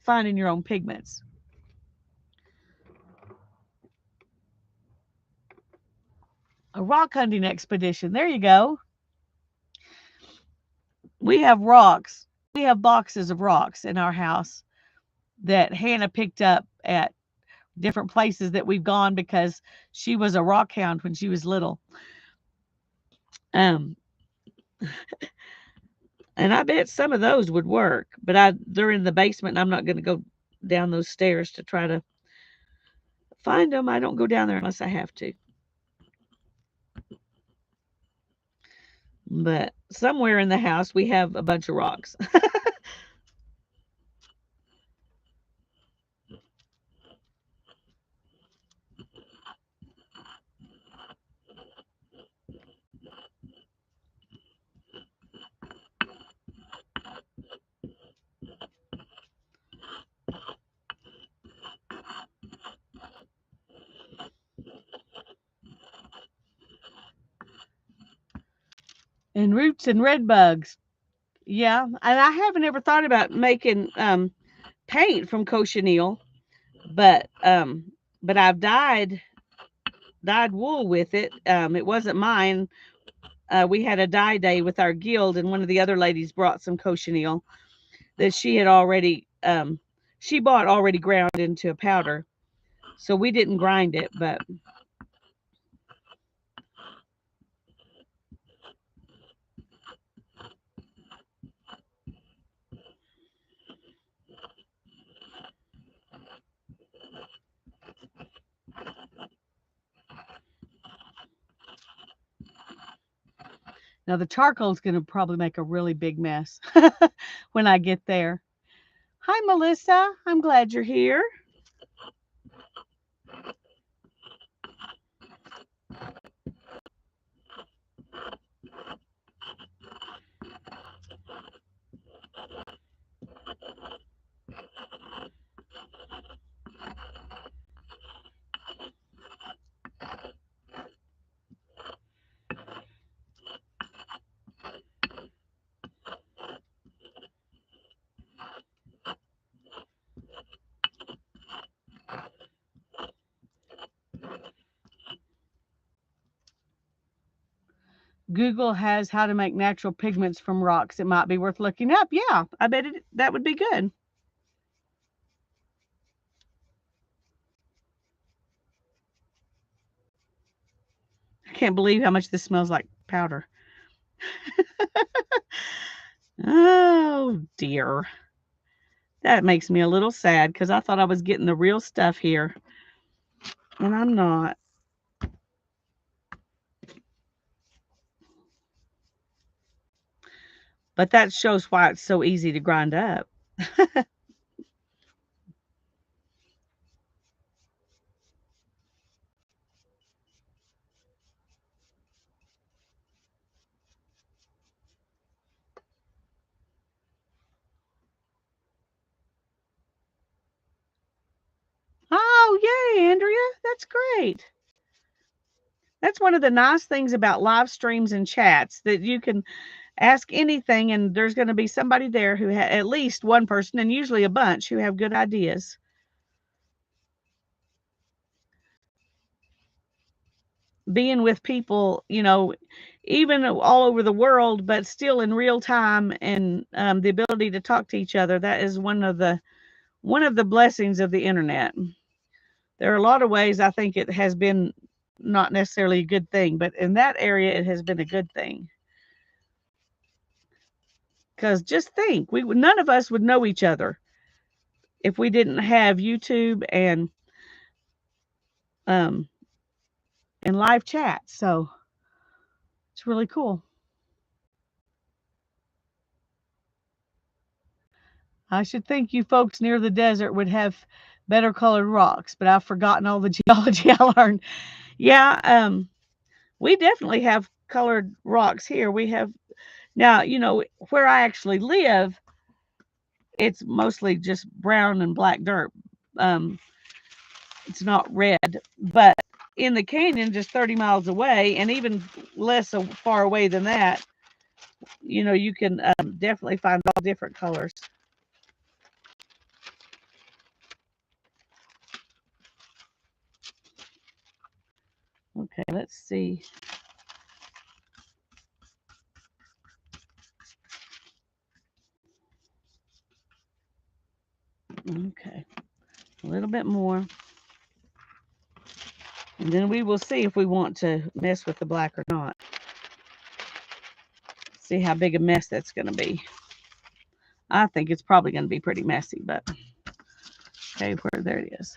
finding your own pigments. A rock hunting expedition. There you go. We have rocks. We have boxes of rocks in our house that Hannah picked up at different places that we've gone because she was a rock hound when she was little. And I bet some of those would work, but they're in the basement and I'm not going to go down those stairs to try to find them. I don't go down there unless I have to. But somewhere in the house we have a bunch of rocks. And roots and red bugs. Yeah, and I haven't ever thought about making paint from cochineal, but I've dyed wool with it. It wasn't mine. We had a dye day with our guild, and one of the other ladies brought some cochineal that she had already she bought already ground into a powder. So we didn't grind it, but Now the charcoal is going to probably make a really big mess when I get there. Hi, Melissa. I'm glad you're here. Google has how to make natural pigments from rocks. It might be worth looking up. Yeah, I bet that would be good. I can't believe how much this smells like powder. Oh dear. That makes me a little sad because I thought I was getting the real stuff here, and I'm not. But that shows why it's so easy to grind up. Oh, yay, Andrea. That's great. That's one of the nice things about live streams and chats that you can ask anything, and there's going to be somebody there who at least one person, and usually a bunch, who have good ideas. Being with people, even all over the world, but still in real time, and the ability to talk to each other, that is one of the blessings of the internet. There are a lot of ways I think it has been not necessarily a good thing, but in that area, it has been a good thing. Because just think, none of us would know each other if we didn't have YouTube um, and live chat. So it's really cool. I should think you folks near the desert would have better colored rocks, but I've forgotten all the geology I learned. Yeah, we definitely have colored rocks here. We have now, where I actually live, it's mostly just brown and black dirt. Um, it's not red, but in the canyon, just 30 miles away, and even less far away than that, you can definitely find all different colors. Okay, let's see. Okay, a little bit more. And then we will see if we want to mess with the black or not. See how big a mess that's going to be. I think it's probably going to be pretty messy, but okay, there it is.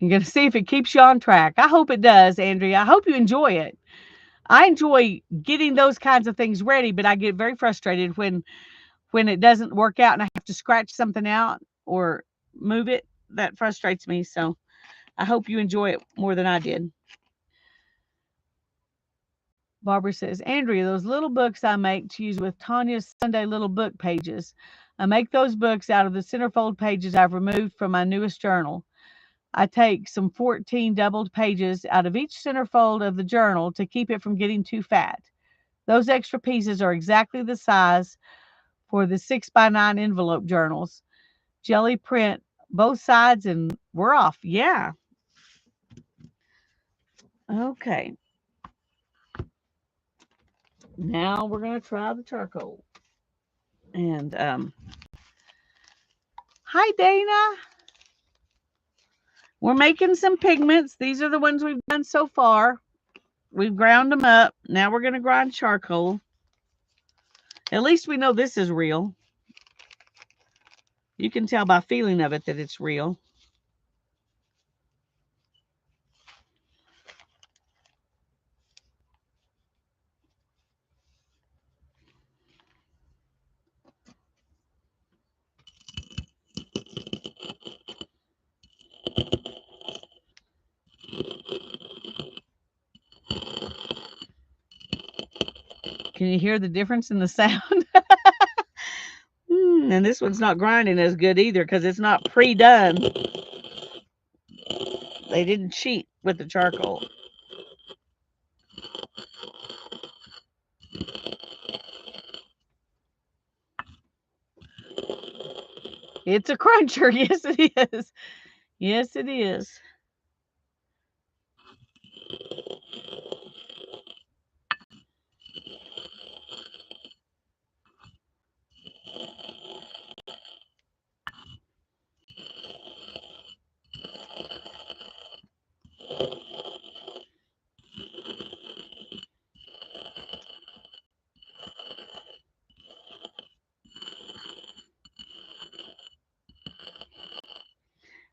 You're going to see if it keeps you on track. I hope it does, Andrea. I hope you enjoy it. I enjoy getting those kinds of things ready, but I get very frustrated when it doesn't work out and I have to scratch something out or move it. That frustrates me. So I hope you enjoy it more than I did. Barbara says, Andrea, those little books I make to use with Tanya's Sunday little book pages. I make those books out of the centerfold pages I've removed from my newest journal. I take some 14 doubled pages out of each centerfold of the journal to keep it from getting too fat. Those extra pieces are exactly the size for the 6x9 envelope journals. Jelly print both sides and we're off. Yeah. Okay. Now we're going to try the charcoal. And hi, Dana. We're making some pigments. These are the ones we've done so far. We've ground them up. Now we're going to grind charcoal. At least we know this is real. You can tell by feeling of it that it's real. Can you hear the difference in the sound? And this one's not grinding as good either because it's not pre-done. They didn't cheat with the charcoal. It's a cruncher. Yes, it is. Yes, it is.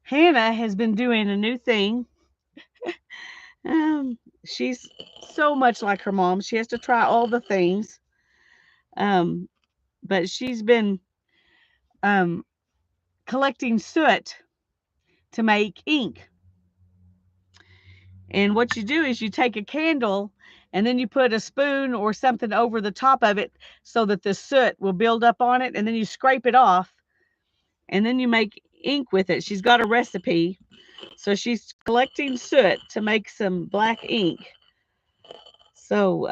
Hannah has been doing a new thing. She's so much like her mom. She has to try all the things. But she's been um, collecting soot to make ink. And what you do is you take a candle and then you put a spoon or something over the top of it so that the soot will build up on it, and then you scrape it off and then you make ink with it. She's got a recipe. So she's collecting soot to make some black ink. So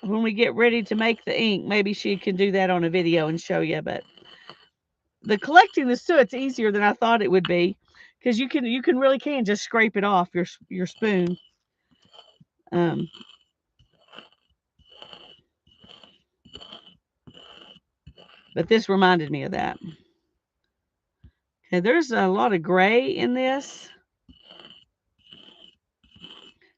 when we get ready to make the ink, maybe she can do that on a video and show you. But the collecting the soot's easier than I thought it would be, because you can really just scrape it off your spoon. But this reminded me of that. Okay, there's a lot of gray in this,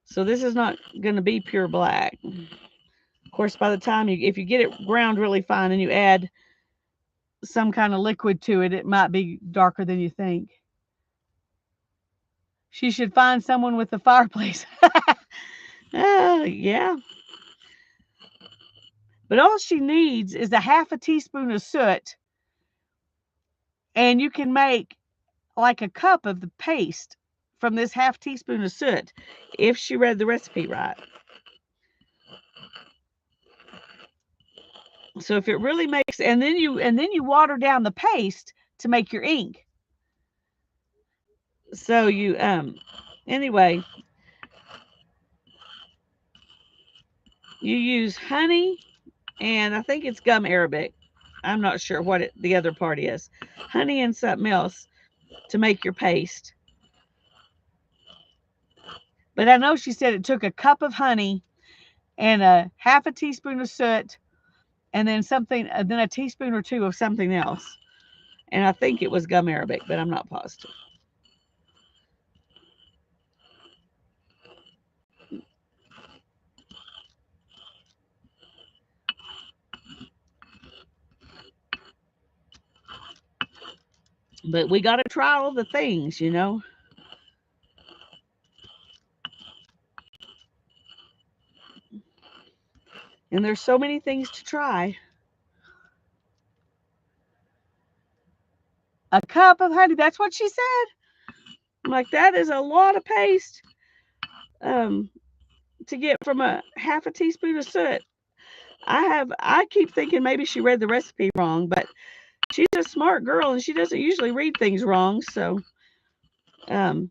so this is not going to be pure black. Of course, by the time if you get it ground really fine and you add some kind of liquid to it, it might be darker than you think. She should find someone with a fireplace. Yeah. But all she needs is a half a teaspoon of soot, and you can make like a cup of the paste from this half teaspoon of soot if she read the recipe right. So if it really makes, and then you water down the paste to make your ink. So you anyway, you use honey, and I think it's gum arabic. I'm not sure what the other part is. Honey and something else to make your paste. But I know she said it took a cup of honey and a half a teaspoon of soot, and then a teaspoon or two of something else. And I think it was gum arabic, but I'm not positive. But we got to try all the things, you know. And there's so many things to try. A cup of honey, that's what she said. I'm like, that is a lot of paste to get from a half a teaspoon of soot. I keep thinking maybe she read the recipe wrong, but she's a smart girl and she doesn't usually read things wrong. So, I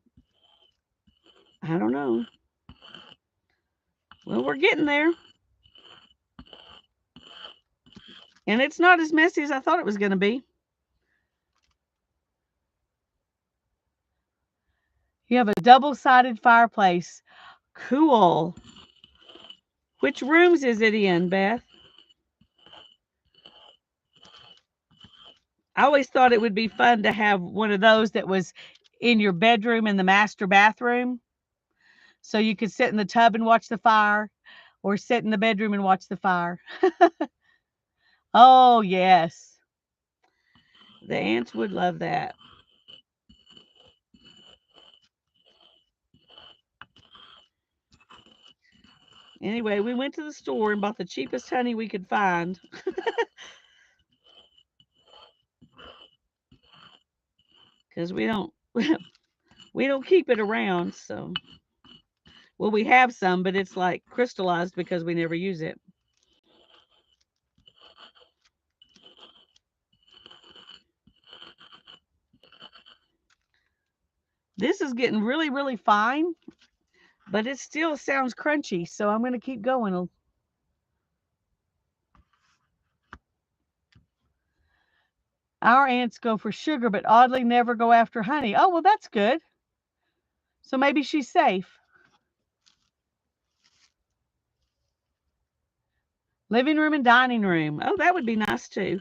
don't know. Well, we're getting there. And it's not as messy as I thought it was going to be. You have a double-sided fireplace. Cool. Which rooms is it in, Beth? I always thought it would be fun to have one of those that was in your bedroom in the master bathroom. So you could sit in the tub and watch the fire, or sit in the bedroom and watch the fire. Oh, yes. The ants would love that. Anyway, we went to the store and bought the cheapest honey we could find. Because we don't we don't keep it around, so well we have some, but it's like crystallized because we never use it. This is getting really, really fine, but it still sounds crunchy, so I'm going to keep going. Our ants go for sugar, but oddly never go after honey. Oh, well, that's good. So maybe she's safe. Living room and dining room. Oh, that would be nice too.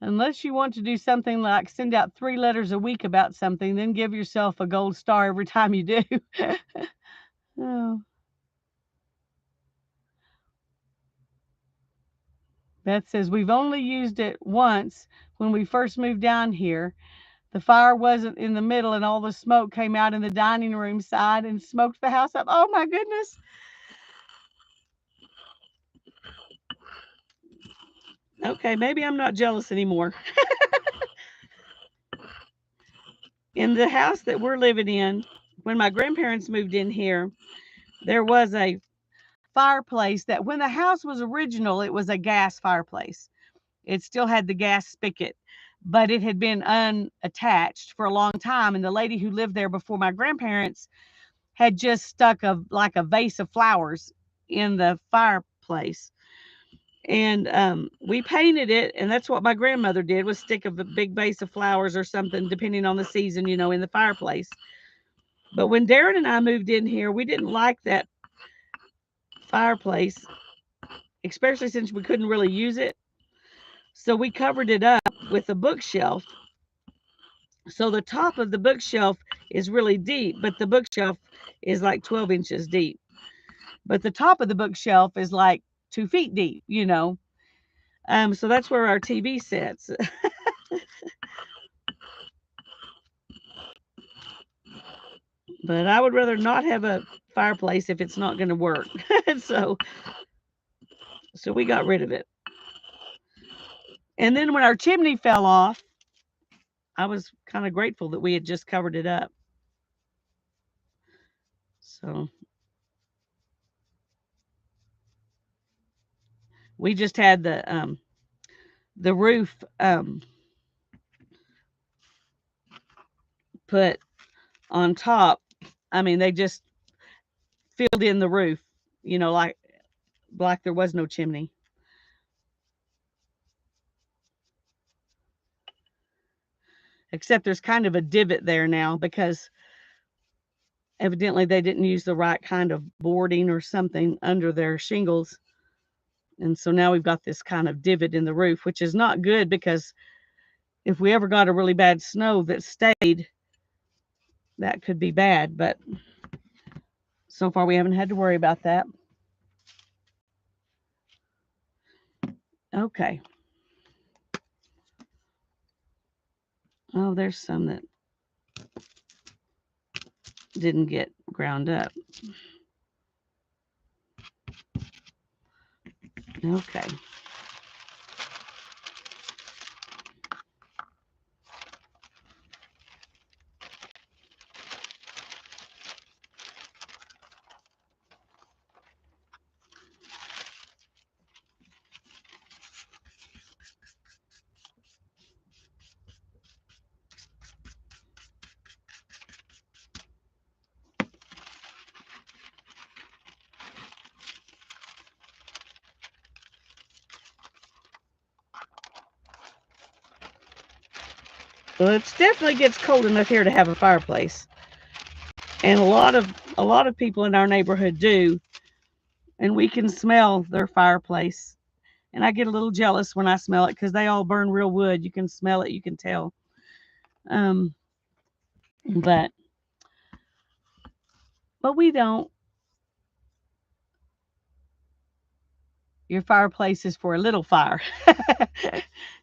Unless you want to do something like send out 3 letters a week about something, then give yourself a gold star every time you do. Oh. Beth says, we've only used it once when we first moved down here. The fire wasn't in the middle, and all the smoke came out in the dining room side and smoked the house up. Oh, my goodness. Okay, maybe I'm not jealous anymore. In the house that we're living in, when my grandparents moved in here, there was a fireplace that when the house was original, it was a gas fireplace. It still had the gas spigot, but it had been unattached for a long time. And the lady who lived there before my grandparents had just stuck a vase of flowers in the fireplace. And we painted it, and that's what my grandmother did, was stick a big vase of flowers or something, depending on the season, in the fireplace. But when Darren and I moved in here, we didn't like that fireplace, especially since we couldn't really use it. So we covered it up with a bookshelf. So the top of the bookshelf is really deep, but the bookshelf is like 12 inches deep. But the top of the bookshelf is like 2 feet deep. So that's where our TV sits. But I would rather not have a fireplace if it's not going to work. so so we got rid of it. And then when our chimney fell off, I was kind of grateful that we had just covered it up. So we just had the roof put on top. I mean, they just filled in the roof, like there was no chimney. Except there's kind of a divot there now because evidently they didn't use the right kind of boarding or something under their shingles. And so now we've got this kind of divot in the roof, which is not good because if we ever got a really bad snow that stayed, that could be bad. But so far we haven't had to worry about that. Okay. Oh, there's some that didn't get ground up. Okay. Well, it definitely gets cold enough here to have a fireplace, and a lot of people in our neighborhood do, and we can smell their fireplace. And I get a little jealous when I smell it because they all burn real wood. You can smell it, you can tell. Um, but we don't. Your fireplace is for a little fire.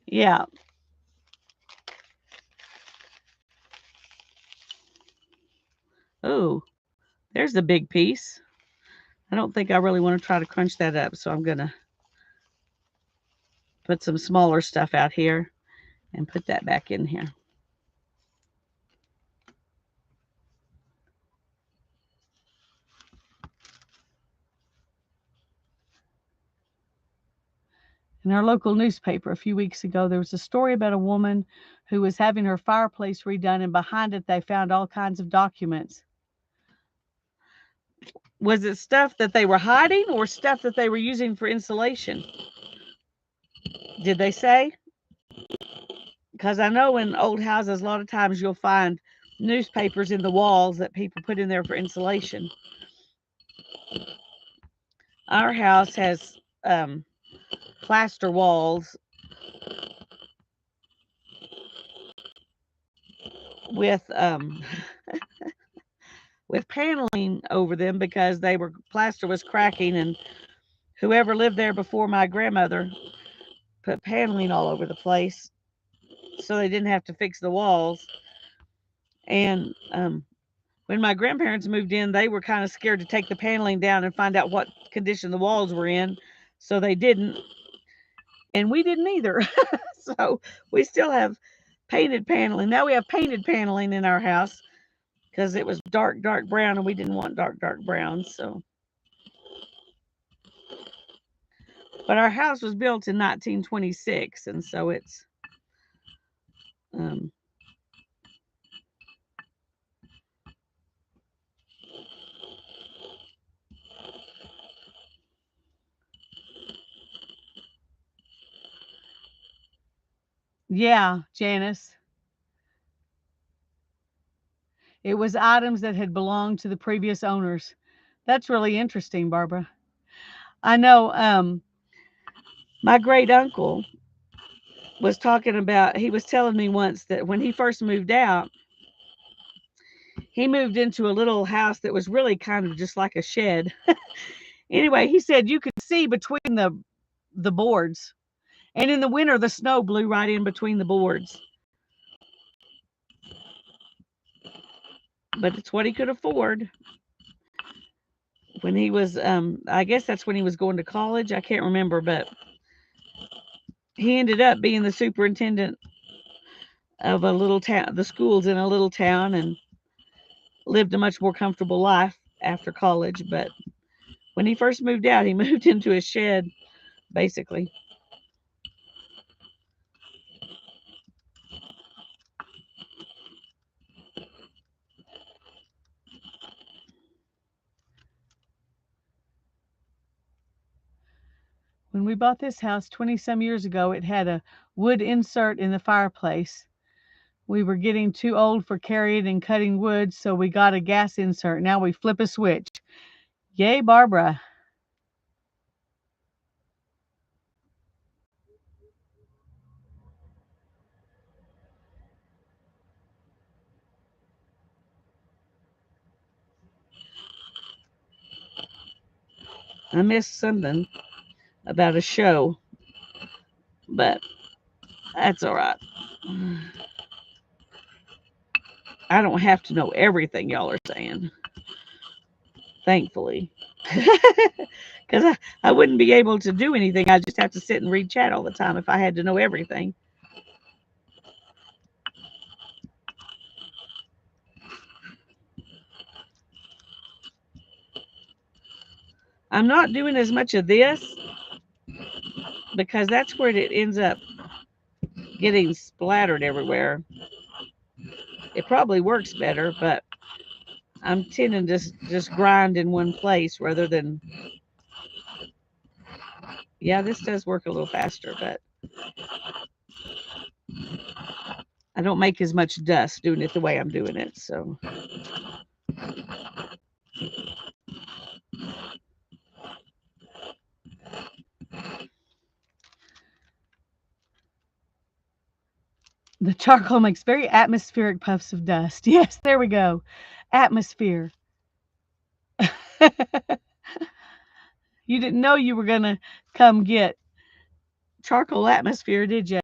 Yeah. Oh, there's a big piece. I don't think I really want to try to crunch that up, so I'm going to put some smaller stuff out here and put that back in here. In our local newspaper a few weeks ago, there was a story about a woman who was having her fireplace redone, and behind it they found all kinds of documents. Was it stuff that they were hiding or stuff that they were using for insulation? Did they say? Because I know in old houses, a lot of times you'll find newspapers in the walls that people put in there for insulation. Our house has plaster walls with with paneling over them because plaster was cracking, and whoever lived there before my grandmother put paneling all over the place so they didn't have to fix the walls. And when my grandparents moved in, they were kind of scared to take the paneling down and find out what condition the walls were in, so they didn't. And we didn't either. So we still have painted paneling. Now we have painted paneling in our house because it was dark brown and we didn't want dark brown. So, but our house was built in 1926, and so it's um, yeah, Janice. It was items that had belonged to the previous owners. That's really interesting, Barbara. I know my great uncle was talking about, he was telling me once that when he first moved out, he moved into a little house that was really kind of just like a shed. Anyway, he said you could see between the boards. And in the winter, the snow blew right in between the boards. But it's what he could afford. When he was, I guess that's when he was going to college. I can't remember, but he ended up being the superintendent of a little town, the schools in a little town, and lived a much more comfortable life after college. But when he first moved out, he moved into a shed, basically. When we bought this house 20 some years ago, it had a wood insert in the fireplace. We were getting too old for carrying and cutting wood, so we got a gas insert. Now we flip a switch. Yay, Barbara. I missed something about a show, but that's all right. I don't have to know everything y'all are saying, thankfully. Because I wouldn't be able to do anything. I just have to sit and read chat all the time if I had to know everything. I'm not doing as much of this because that's where it ends up getting splattered everywhere. It probably works better, but I'm tending to just grind in one place rather than. Yeah, this does work a little faster, but I don't make as much dust doing it the way I'm doing it. So the charcoal makes very atmospheric puffs of dust. Yes, there we go. Atmosphere. You didn't know you were going to come get charcoal atmosphere, did you?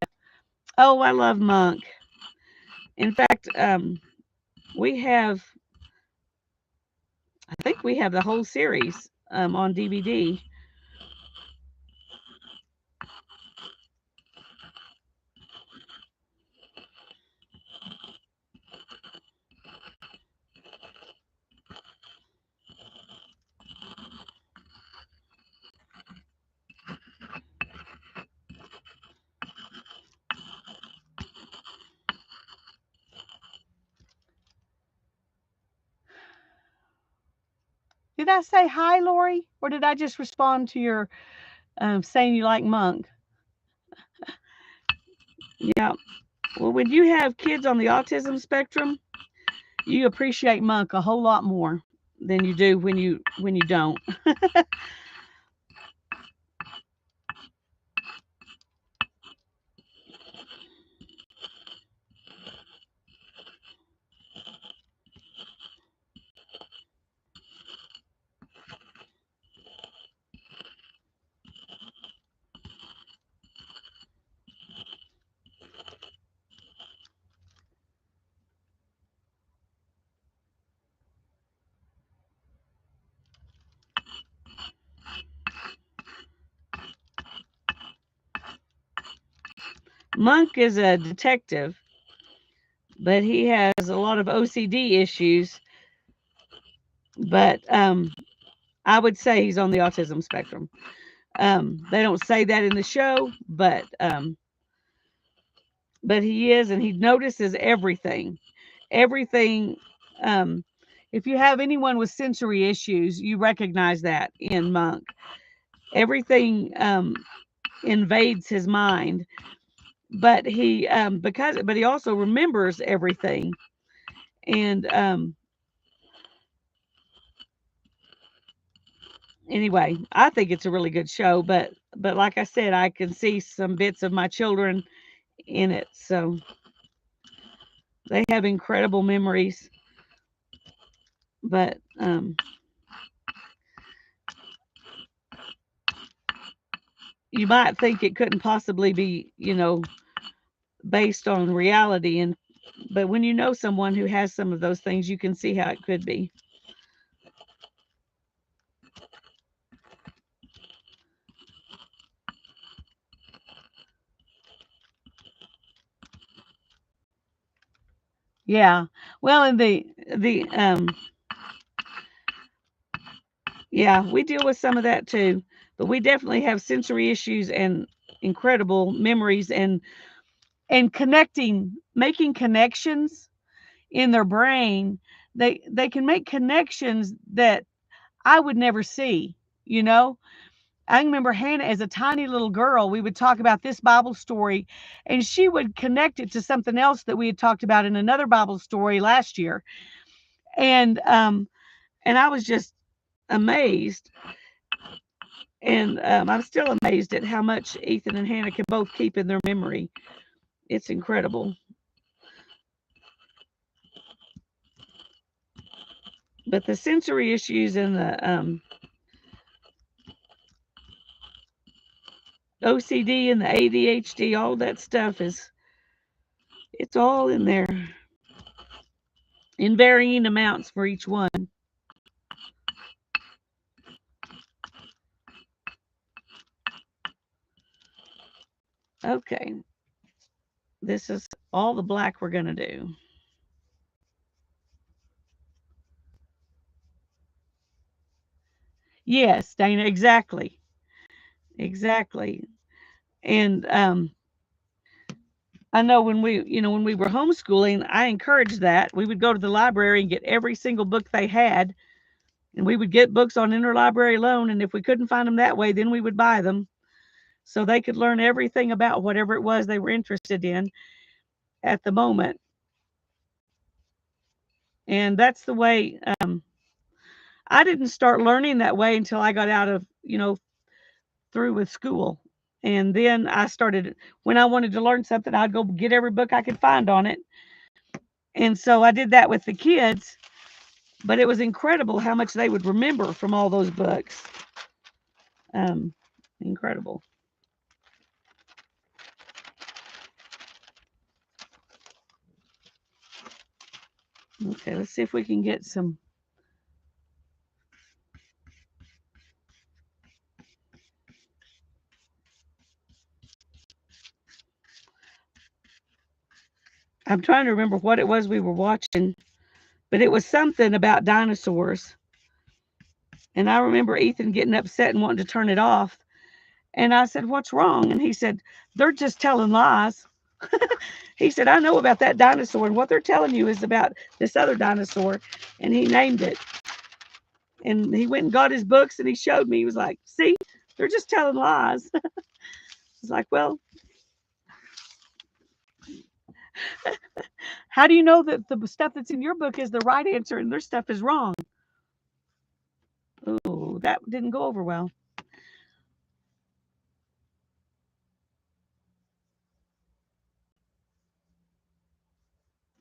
Oh, I love Monk. In fact, we have, I think we have the whole series on DVD. Did I say hi, Lori? Or did I just respond to your saying you like Monk? Yeah. Well, when you have kids on the autism spectrum, you appreciate Monk a whole lot more than you do when you don't. Monk is a detective, but he has a lot of OCD issues. But I would say he's on the autism spectrum. They don't say that in the show, but he is, and he notices everything. Everything. Um, if you have anyone with sensory issues, you recognize that in Monk. Everything invades his mind, but he also remembers everything. And anyway, I think it's a really good show. But like I said, I can see some bits of my children in it, so they have incredible memories. But you might think it couldn't possibly be, based on reality, but when you know someone who has some of those things, you can see how it could be. Yeah. Well, and the yeah, we deal with some of that too, but we definitely have sensory issues and incredible memories and making connections in their brain. They can make connections that I would never see, you know? I remember Hannah as a tiny little girl, we would talk about this Bible story and she would connect it to something else that we had talked about in another Bible story last year. And I was just amazed. And I'm still amazed at how much Ethan and Hannah can both keep in their memory. It's incredible. But the sensory issues and the OCD and the ADHD, all that stuff it's all in there in varying amounts for each one. Okay, this is all the black we're going to do. Yes, Dana, exactly. Exactly. And I know when we were homeschooling, I encouraged that. We would go to the library and get every single book they had, and we would get books on interlibrary loan, and if we couldn't find them that way, then we would buy them so they could learn everything about whatever it was they were interested in. at the moment. And that's the way I didn't start learning that way until I got out of, through with school. And then I started, when I wanted to learn something, I'd go get every book I could find on it. And so I did that with the kids, but it was incredible how much they would remember from all those books. Incredible. Okay, let's see if we can get some. I'm trying to remember what it was we were watching, but it was something about dinosaurs. And I remember Ethan getting upset and wanting to turn it off. And I said, "What's wrong?" And he said, "They're just telling lies." He said, "I know about that dinosaur, and what they're telling you is about this other dinosaur." And he named it. And he went and got his books and he showed me. He was like, "See, they're just telling lies." I was like, "Well, how do you know that the stuff that's in your book is the right answer and their stuff is wrong?" Oh, that didn't go over well.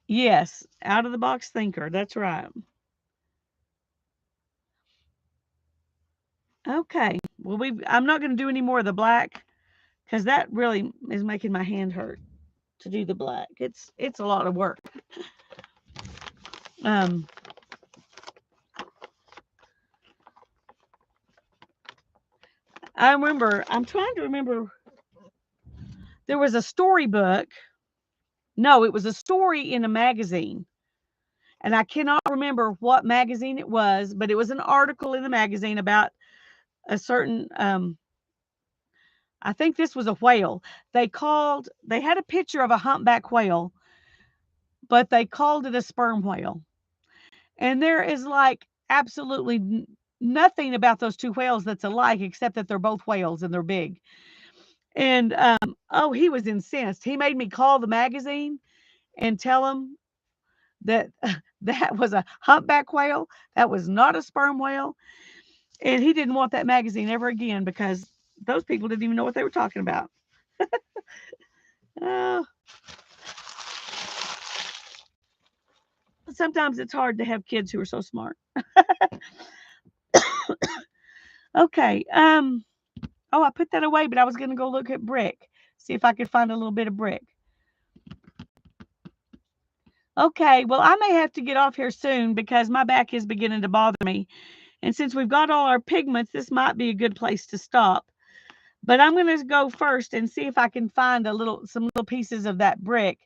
Yes, out of the box thinker. That's right. Okay. Well, I'm not going to do any more of the black because that really is making my hand hurt to do the black. It's a lot of work. Um, I'm trying to remember. There was a storybook. No, it was a story in a magazine. And I cannot remember what magazine it was, but it was an article in the magazine about a certain I think this was a whale. They had a picture of a humpback whale, but they called it a sperm whale. And there is like absolutely nothing about those two whales that's alike except that they're both whales and they're big. And oh, he was incensed. He made me call the magazine and tell him that that was a humpback whale. That was not a sperm whale. And he didn't want that magazine ever again because those people didn't even know what they were talking about. Uh, Sometimes it's hard to have kids who are so smart. Okay. Oh, I put that away, but I was going to go look at brick, see if I could find a little bit of brick. Okay. Well, I may have to get off here soon because my back is beginning to bother me. And since we've got all our pigments, this might be a good place to stop. But I'm going to go first and see if I can find some little pieces of that brick.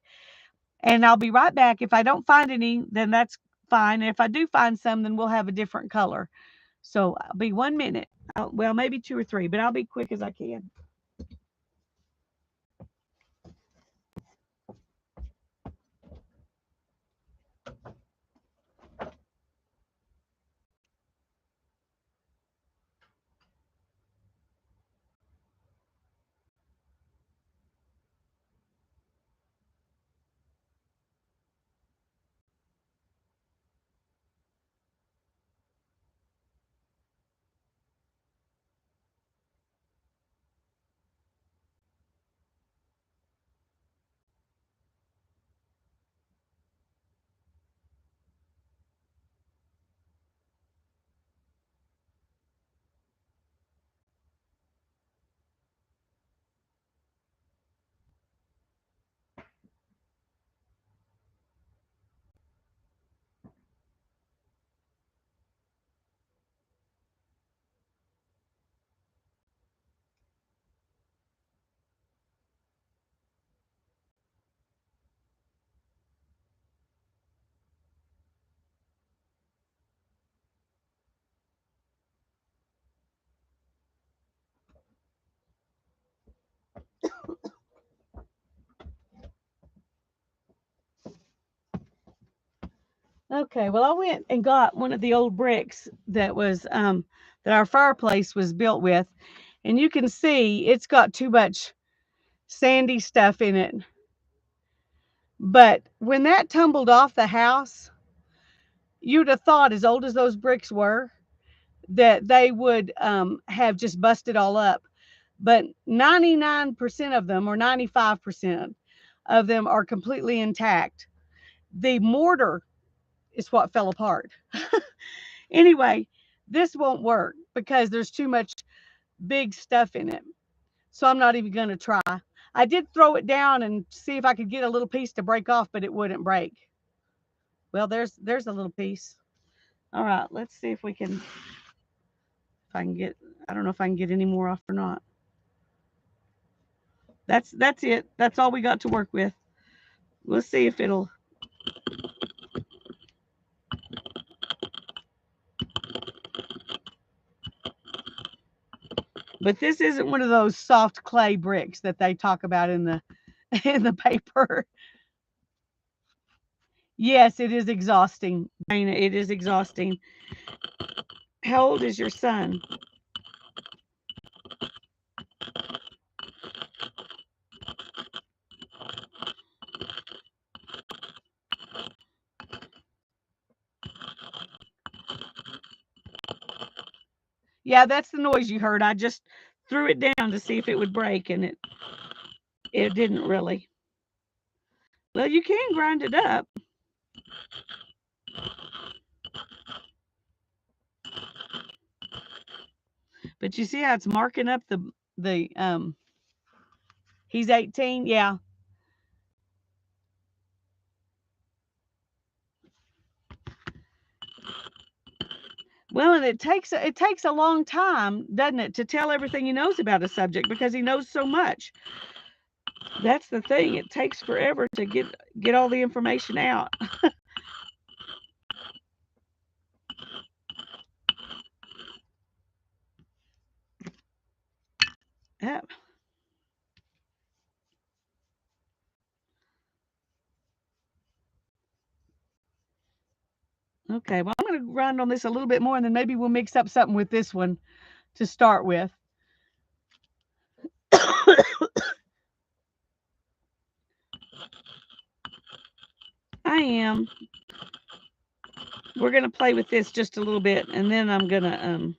And I'll be right back. If I don't find any, then that's fine. And if I do find some, then we'll have a different color. So I'll be 1 minute. Well, maybe 2 or 3, but I'll be quick as I can. Okay, well, I went and got one of the old bricks that our fireplace was built with, and you can see it's got too much sandy stuff in it. But when that tumbled off the house, you'd have thought, as old as those bricks were, that they would have just busted all up. But 99% of them, or 95% of them, are completely intact. The mortar is what fell apart. Anyway, this won't work because there's too much big stuff in it. So I'm not even going to try. I did throw it down and see if I could get a little piece to break off, but it wouldn't break. Well, there's a little piece. All right, let's see if we can, if I can get, I don't know if I can get any more off or not. That's it. That's all we got to work with. Let's see if it'll. But this isn't one of those soft clay bricks that they talk about in the in the paper. Yes, it is exhausting, Dana. It is exhausting. How old is your son? Yeah, that's the noise you heard. I just threw it down to see if it would break, and it didn't really. Well, you can grind it up, but you see how it's marking up the. He's 18. Yeah. Well, and it takes a long time, doesn't it, to tell everything he knows about a subject because he knows so much. That's the thing. It takes forever to get all the information out. Yeah. Okay. Well, I'm going to grind on this a little bit more, and then maybe we'll mix up something with this one to start with. I am. We're going to play with this just a little bit, and then I'm gonna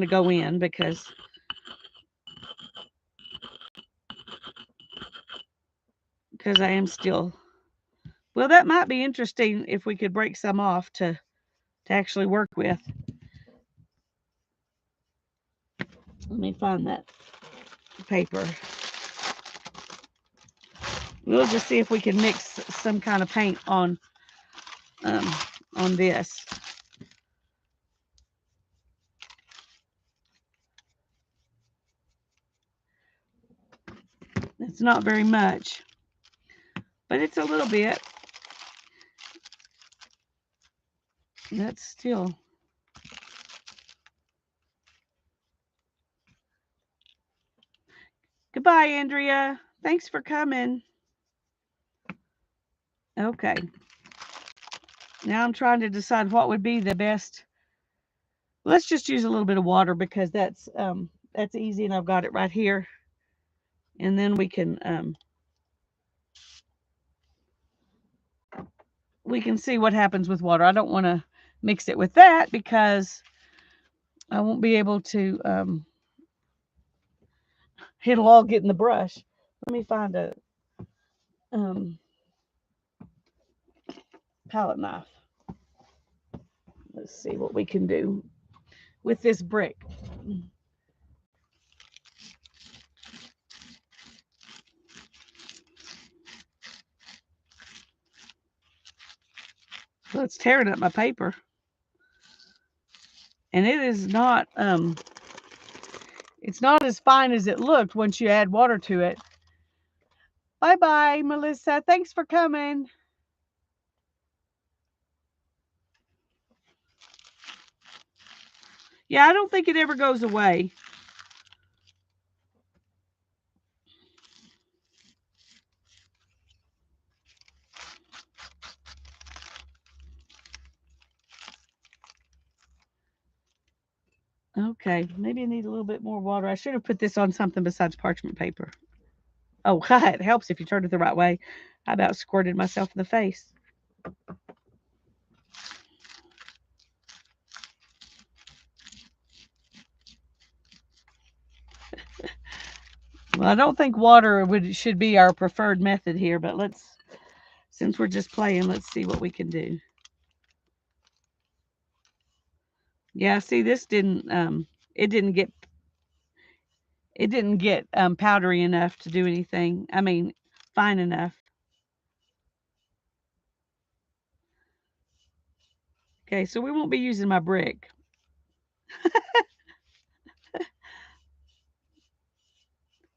go in because I am still. Well, that might be interesting if we could break some off to actually work with. Let me find that paper. We'll just see if we can mix some kind of paint um, on this. It's not very much, but it's a little bit. That's still. Goodbye, Andrea. Thanks for coming. Okay. Now I'm trying to decide what would be the best. Let's just use a little bit of water because that's easy, and I've got it right here. And then we can see what happens with water. I don't want to mix it with that because I won't be able to. It'll all get in the brush. Let me find a um, palette knife. Let's see what we can do with this brick. So it's tearing up my paper. And it is not it's not as fine as it looked once you add water to it. Bye bye, Melissa. Thanks for coming. Yeah, I don't think it ever goes away. Okay, maybe I need a little bit more water. I should have put this on something besides parchment paper. Oh, it helps if you turn it the right way. I about squirted myself in the face. Well, I don't think water should be our preferred method here, but since we're just playing, let's see what we can do. Yeah, see, this didn't it didn't get powdery enough to do anything. I mean, fine enough. Okay, so we won't be using my brick.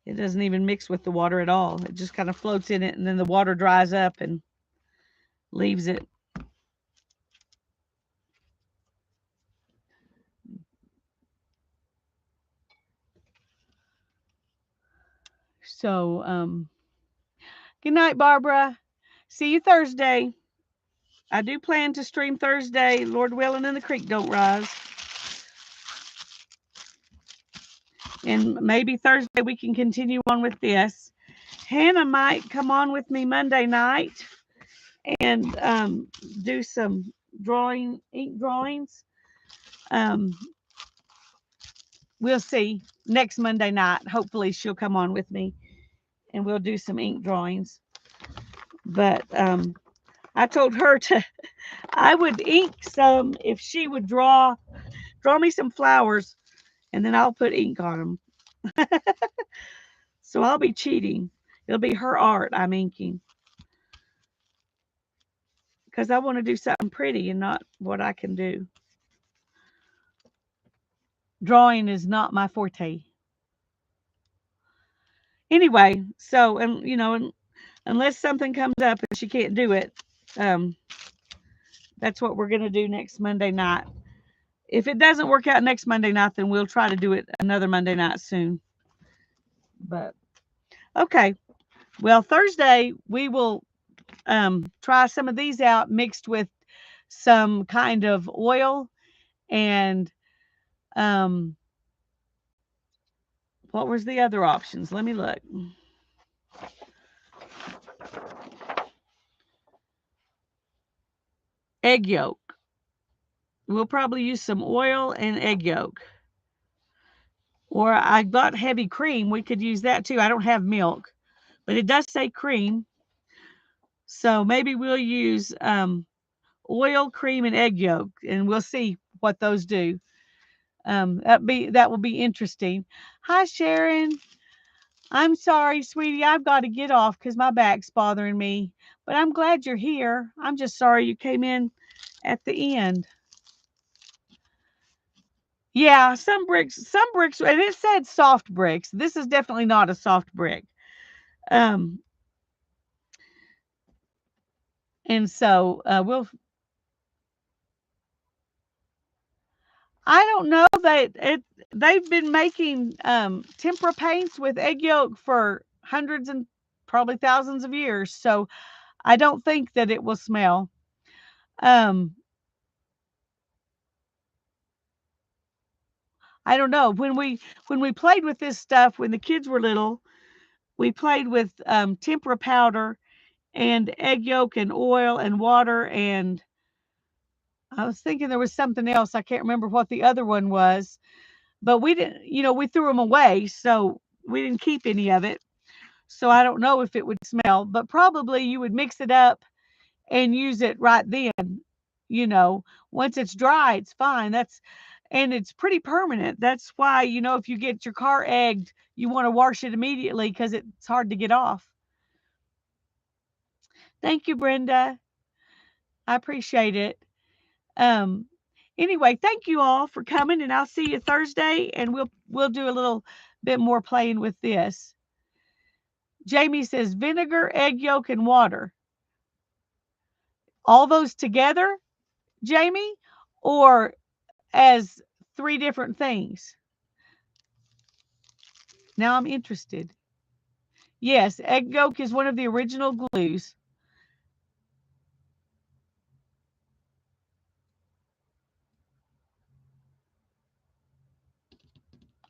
It doesn't even mix with the water at all. It just kind of floats in it, and then the water dries up and leaves it. So, good night, Barbara. See you Thursday. I do plan to stream Thursday, Lord willing, and the creek don't rise. And maybe Thursday we can continue on with this. Hannah might come on with me Monday night and do some ink drawings. We'll see. Next Monday night, hopefully she'll come on with me and we'll do some ink drawings. But I told her I would ink some if she would draw me some flowers, and then I'll put ink on them. So I'll be cheating. It'll be her art I'm inking. Because I want to do something pretty and not what I can do. Drawing is not my forte. Anyway, so, and unless something comes up and she can't do it, that's what we're going to do next Monday night. If it doesn't work out next Monday night, then we'll try to do it another Monday night soon. But, okay. Well, Thursday, we will try some of these out mixed with some kind of oil and what was the other options? Let me look. Egg yolk. We'll probably use some oil and egg yolk. Or I got heavy cream. We could use that too. I don't have milk, but it does say cream. So maybe we'll use oil, cream, and egg yolk, and we'll see what those do. That will be interesting. Hi, Sharon. I'm sorry, sweetie. I've got to get off because my back's bothering me. But I'm glad you're here. I'm just sorry you came in at the end. Yeah, some bricks, and it said soft bricks. This is definitely not a soft brick. And so I don't know that they've been making tempera paints with egg yolk for hundreds and probably thousands of years. So I don't think that it will smell. I don't know. When we played with this stuff when the kids were little, we played with tempera powder and egg yolk and oil and water, and I was thinking there was something else. I can't remember what the other one was, but we didn't, we threw them away, so we didn't keep any of it. So I don't know if it would smell, but probably you would mix it up and use it right then. Once it's dry, it's fine. And it's pretty permanent. That's why, if you get your car egged, you want to wash it immediately because it's hard to get off. Thank you, Brenda. I appreciate it. Anyway, thank you all for coming, and I'll see you Thursday, and we'll do a little bit more playing with this. Jamie says vinegar, egg yolk, and water. All those together, Jamie, or as 3 different things? Now I'm interested. Yes, egg yolk is one of the original glues.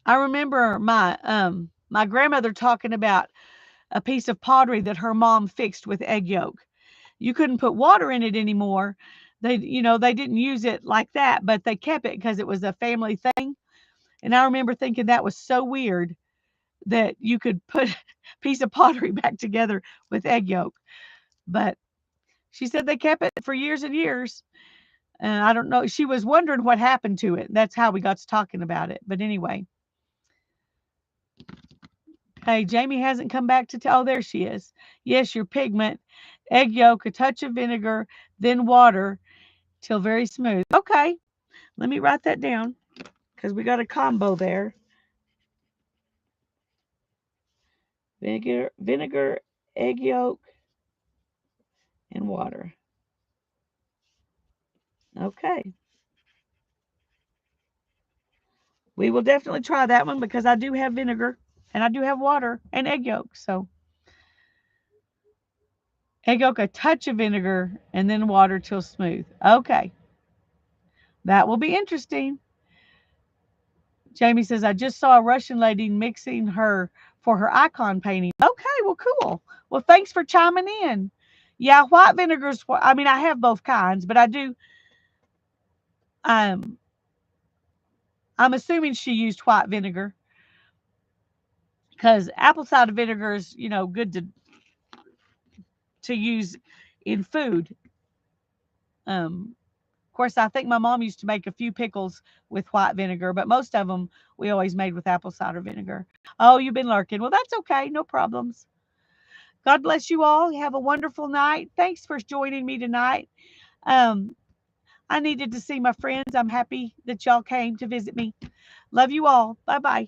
I remember my grandmother talking about a piece of pottery that her mom fixed with egg yolk. You couldn't put water in it anymore. They didn't use it like that, but they kept it because it was a family thing. And I remember thinking that was so weird that you could put a piece of pottery back together with egg yolk. But she said they kept it for years and years. And I don't know. She was wondering what happened to it. That's how we got to talking about it. But anyway, hey, Jamie hasn't come back to tell. Oh, there she is. Yes, your pigment, egg yolk, a touch of vinegar, then water till very smooth. Okay, let me write that down because we got a combo there. Vinegar, egg yolk, and water. Okay. We will definitely try that one because I do have vinegar and I do have water and egg yolk. So egg yolk, a touch of vinegar, and then water till smooth. Okay. That will be interesting. Jamie says, I just saw a Russian lady mixing her for her icon painting. Okay, well, cool. Well, thanks for chiming in. Yeah, white vinegar's, I mean, I have both kinds, but I do, um, I'm assuming she used white vinegar because apple cider vinegar is, good to use in food. Of course, I think my mom used to make a few pickles with white vinegar, but most of them we always made with apple cider vinegar. Oh, you've been lurking. Well, that's okay. No problems. God bless you all. Have a wonderful night. Thanks for joining me tonight. Um, I needed to see my friends. I'm happy that y'all came to visit me. Love you all. Bye bye.